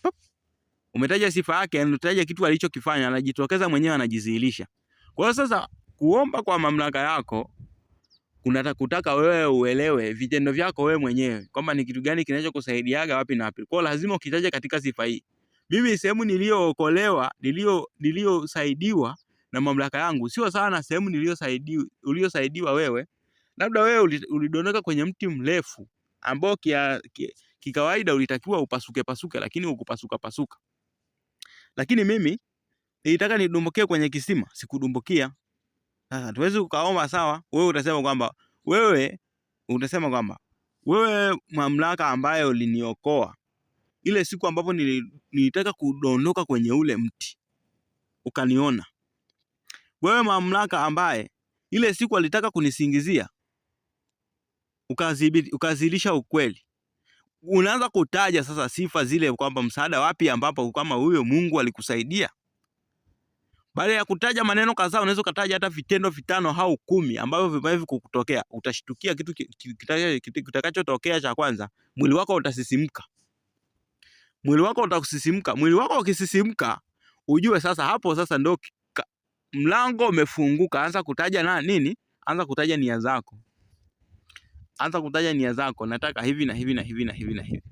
Umetaja sifa yake, unataja kitu alichokifanya, anajitokeza mwenyewe, anajidhihirisha. Kwa hiyo sasa kuomba kwa mamlaka yako kutaka wewe uelewe vitendo vyako wewe mwenyewe kwamba ni kitu gani kinachokusaidiaga wapi na wapi. Kwa hiyo lazima ukitaje katika sifa hii. Mimi sehemu niliyookolewa, niliyosaidiwa na mamlaka yangu sio sana sehemu uliyosaidiwa wewe. Labda wewe ulidondoka kwenye mti mrefu ambao kikawaida ulitakiwa upasuke, lakini ukupasuka. Lakini mimi nilitaka nidumbukie kwenye kisima, sikudumbukia. Sasa tuwezi ukaomba sawa, wewe utasema kwamba wewe mamlaka ambayo uliniokoa ile siku ambapo nilitaka kudondoka kwenye ule mti ukaniona. Wewe mamlaka ambaye ile siku alitaka kunisingizia ukazilisha ukweli. Unaanza kutaja sasa sifa zile kwamba msaada wapi ambapo kama huyo Mungu alikusaidia. Baada ya kutaja maneno kadhaa, unaweza kutaja hata vitendo 5 au 10 ambavyo vimewahi kukutokea. Utashtukia kitu kitakachotokea. Cha kwanza, mwili wako utasisimka. Mwili wako ukisisimka, ujue sasa hapo sasa ndio mlango umefunguka. Anza kutaja nini? Anza kutaja nia zako. Nataka hivi na hivi na hivi na hivi na hivi.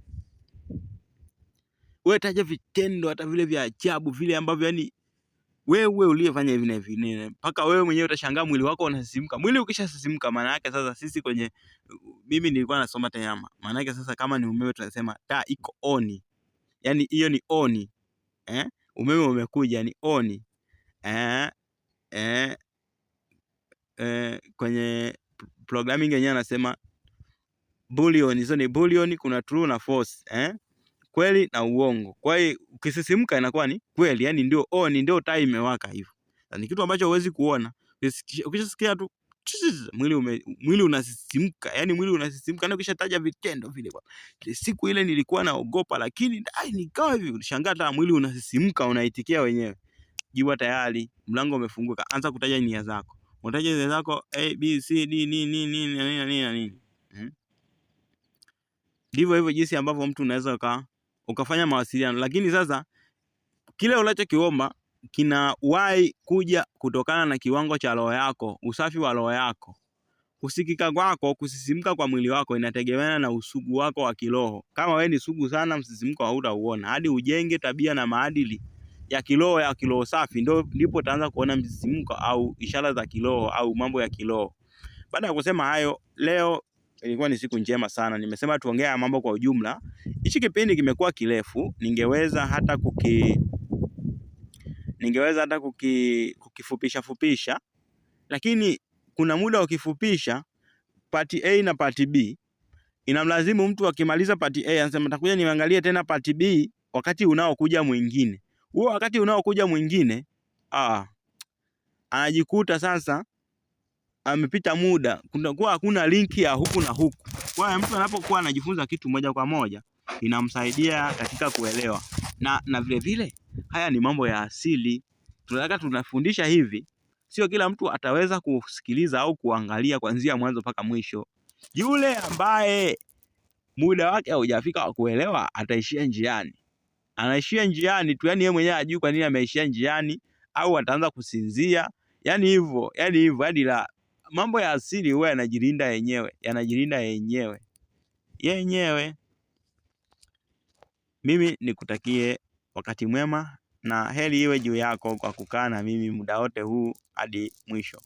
Wewe taja vitendo hata vile vya ajabu vile ambavyo yani wewe uliyefanya hivi na hivi, mpaka wewe mwenyewe utashangaa mwili wako unasisimka. Mwili ukishasisimka, maana yake sasa sisi mimi nilikuwa nasoma tayama. Maana yake sasa kama ni umeme tunasema taa iko on. Yani hiyo ni on. Umeme umekuja ni on. Kwenye programming yenyewe anasema boolean. Hizo ni boolean, kuna true na false. Kweli na uongo. Kwa hiyo ukisisimka inakuwa ni kweli, yani ndio on, ndio taa imewaka hivyo. Ni kitu ambacho huwezi kuona. Ukishasikia tu mwili unasisimka, yani mwili unasisimka. Na ukishataja vitendo vile, kwa siku ile nilikuwa naogopa lakini nikawa hivi, unashangaa hata mwili unasisimka, unaitikia wenyewe. Jiwa tayari, mlango umefunguka. Anza kutaja nia zako. Unataja nia zako A B C D nini. Ndivyo hivyo jinsi ambavyo mtu unaweza ukafanya mawasiliano. Lakini sasa kile unachokiomba kinawahi kuja kutokana na kiwango cha roho yako, usafi wa roho yako. Kusikika kwako, kusisimka kwa mwili wako inategemeana na usugu wako wa kiroho. Kama wewe ni sugu sana, msisimko hautauona hadi ujenge tabia na maadili ya kiroho safi, ndipo utaanza kuona msisimko au ishara za kiroho au mambo ya kiroho. Baada ya kusema hayo, leo ilikuwa ni siku njema sana. Nimesema tuongea mambo kwa ujumla. Hichi kipindi kimekuwa kirefu, ningeweza hata kukifupisha fupisha, lakini kuna muda ukifupisha part A na part B, inamlazimu mtu akimaliza part A anasema nitakuja niangalie tena part B wakati unaokuja mwingine. Huo wakati unaokuja mwingine anajikuta sasa amepita muda, kunakuwa hakuna linki ya huku na huku. Kwa hiyo mtu anapokuwa anajifunza kitu moja kwa moja inamsaidia katika kuelewa, na vile vile haya ni mambo ya asili. Tunataka tunafundisha hivi, sio kila mtu ataweza kusikiliza au kuangalia kuanzia mwanzo mpaka mwisho. Yule ambaye muda wake haujafika wa kuelewa ataishia njiani. Anaishia njiani tu, yani yeye mwenyewe hajui kwa nini ameishia njiani, au ataanza kusinzia. Yani hivyo hadi la mambo ya asili huwa yanajilinda yenyewe. Mimi nikutakie wakati mwema na heri iwe juu yako kwa kukaa na mimi muda wote huu hadi mwisho.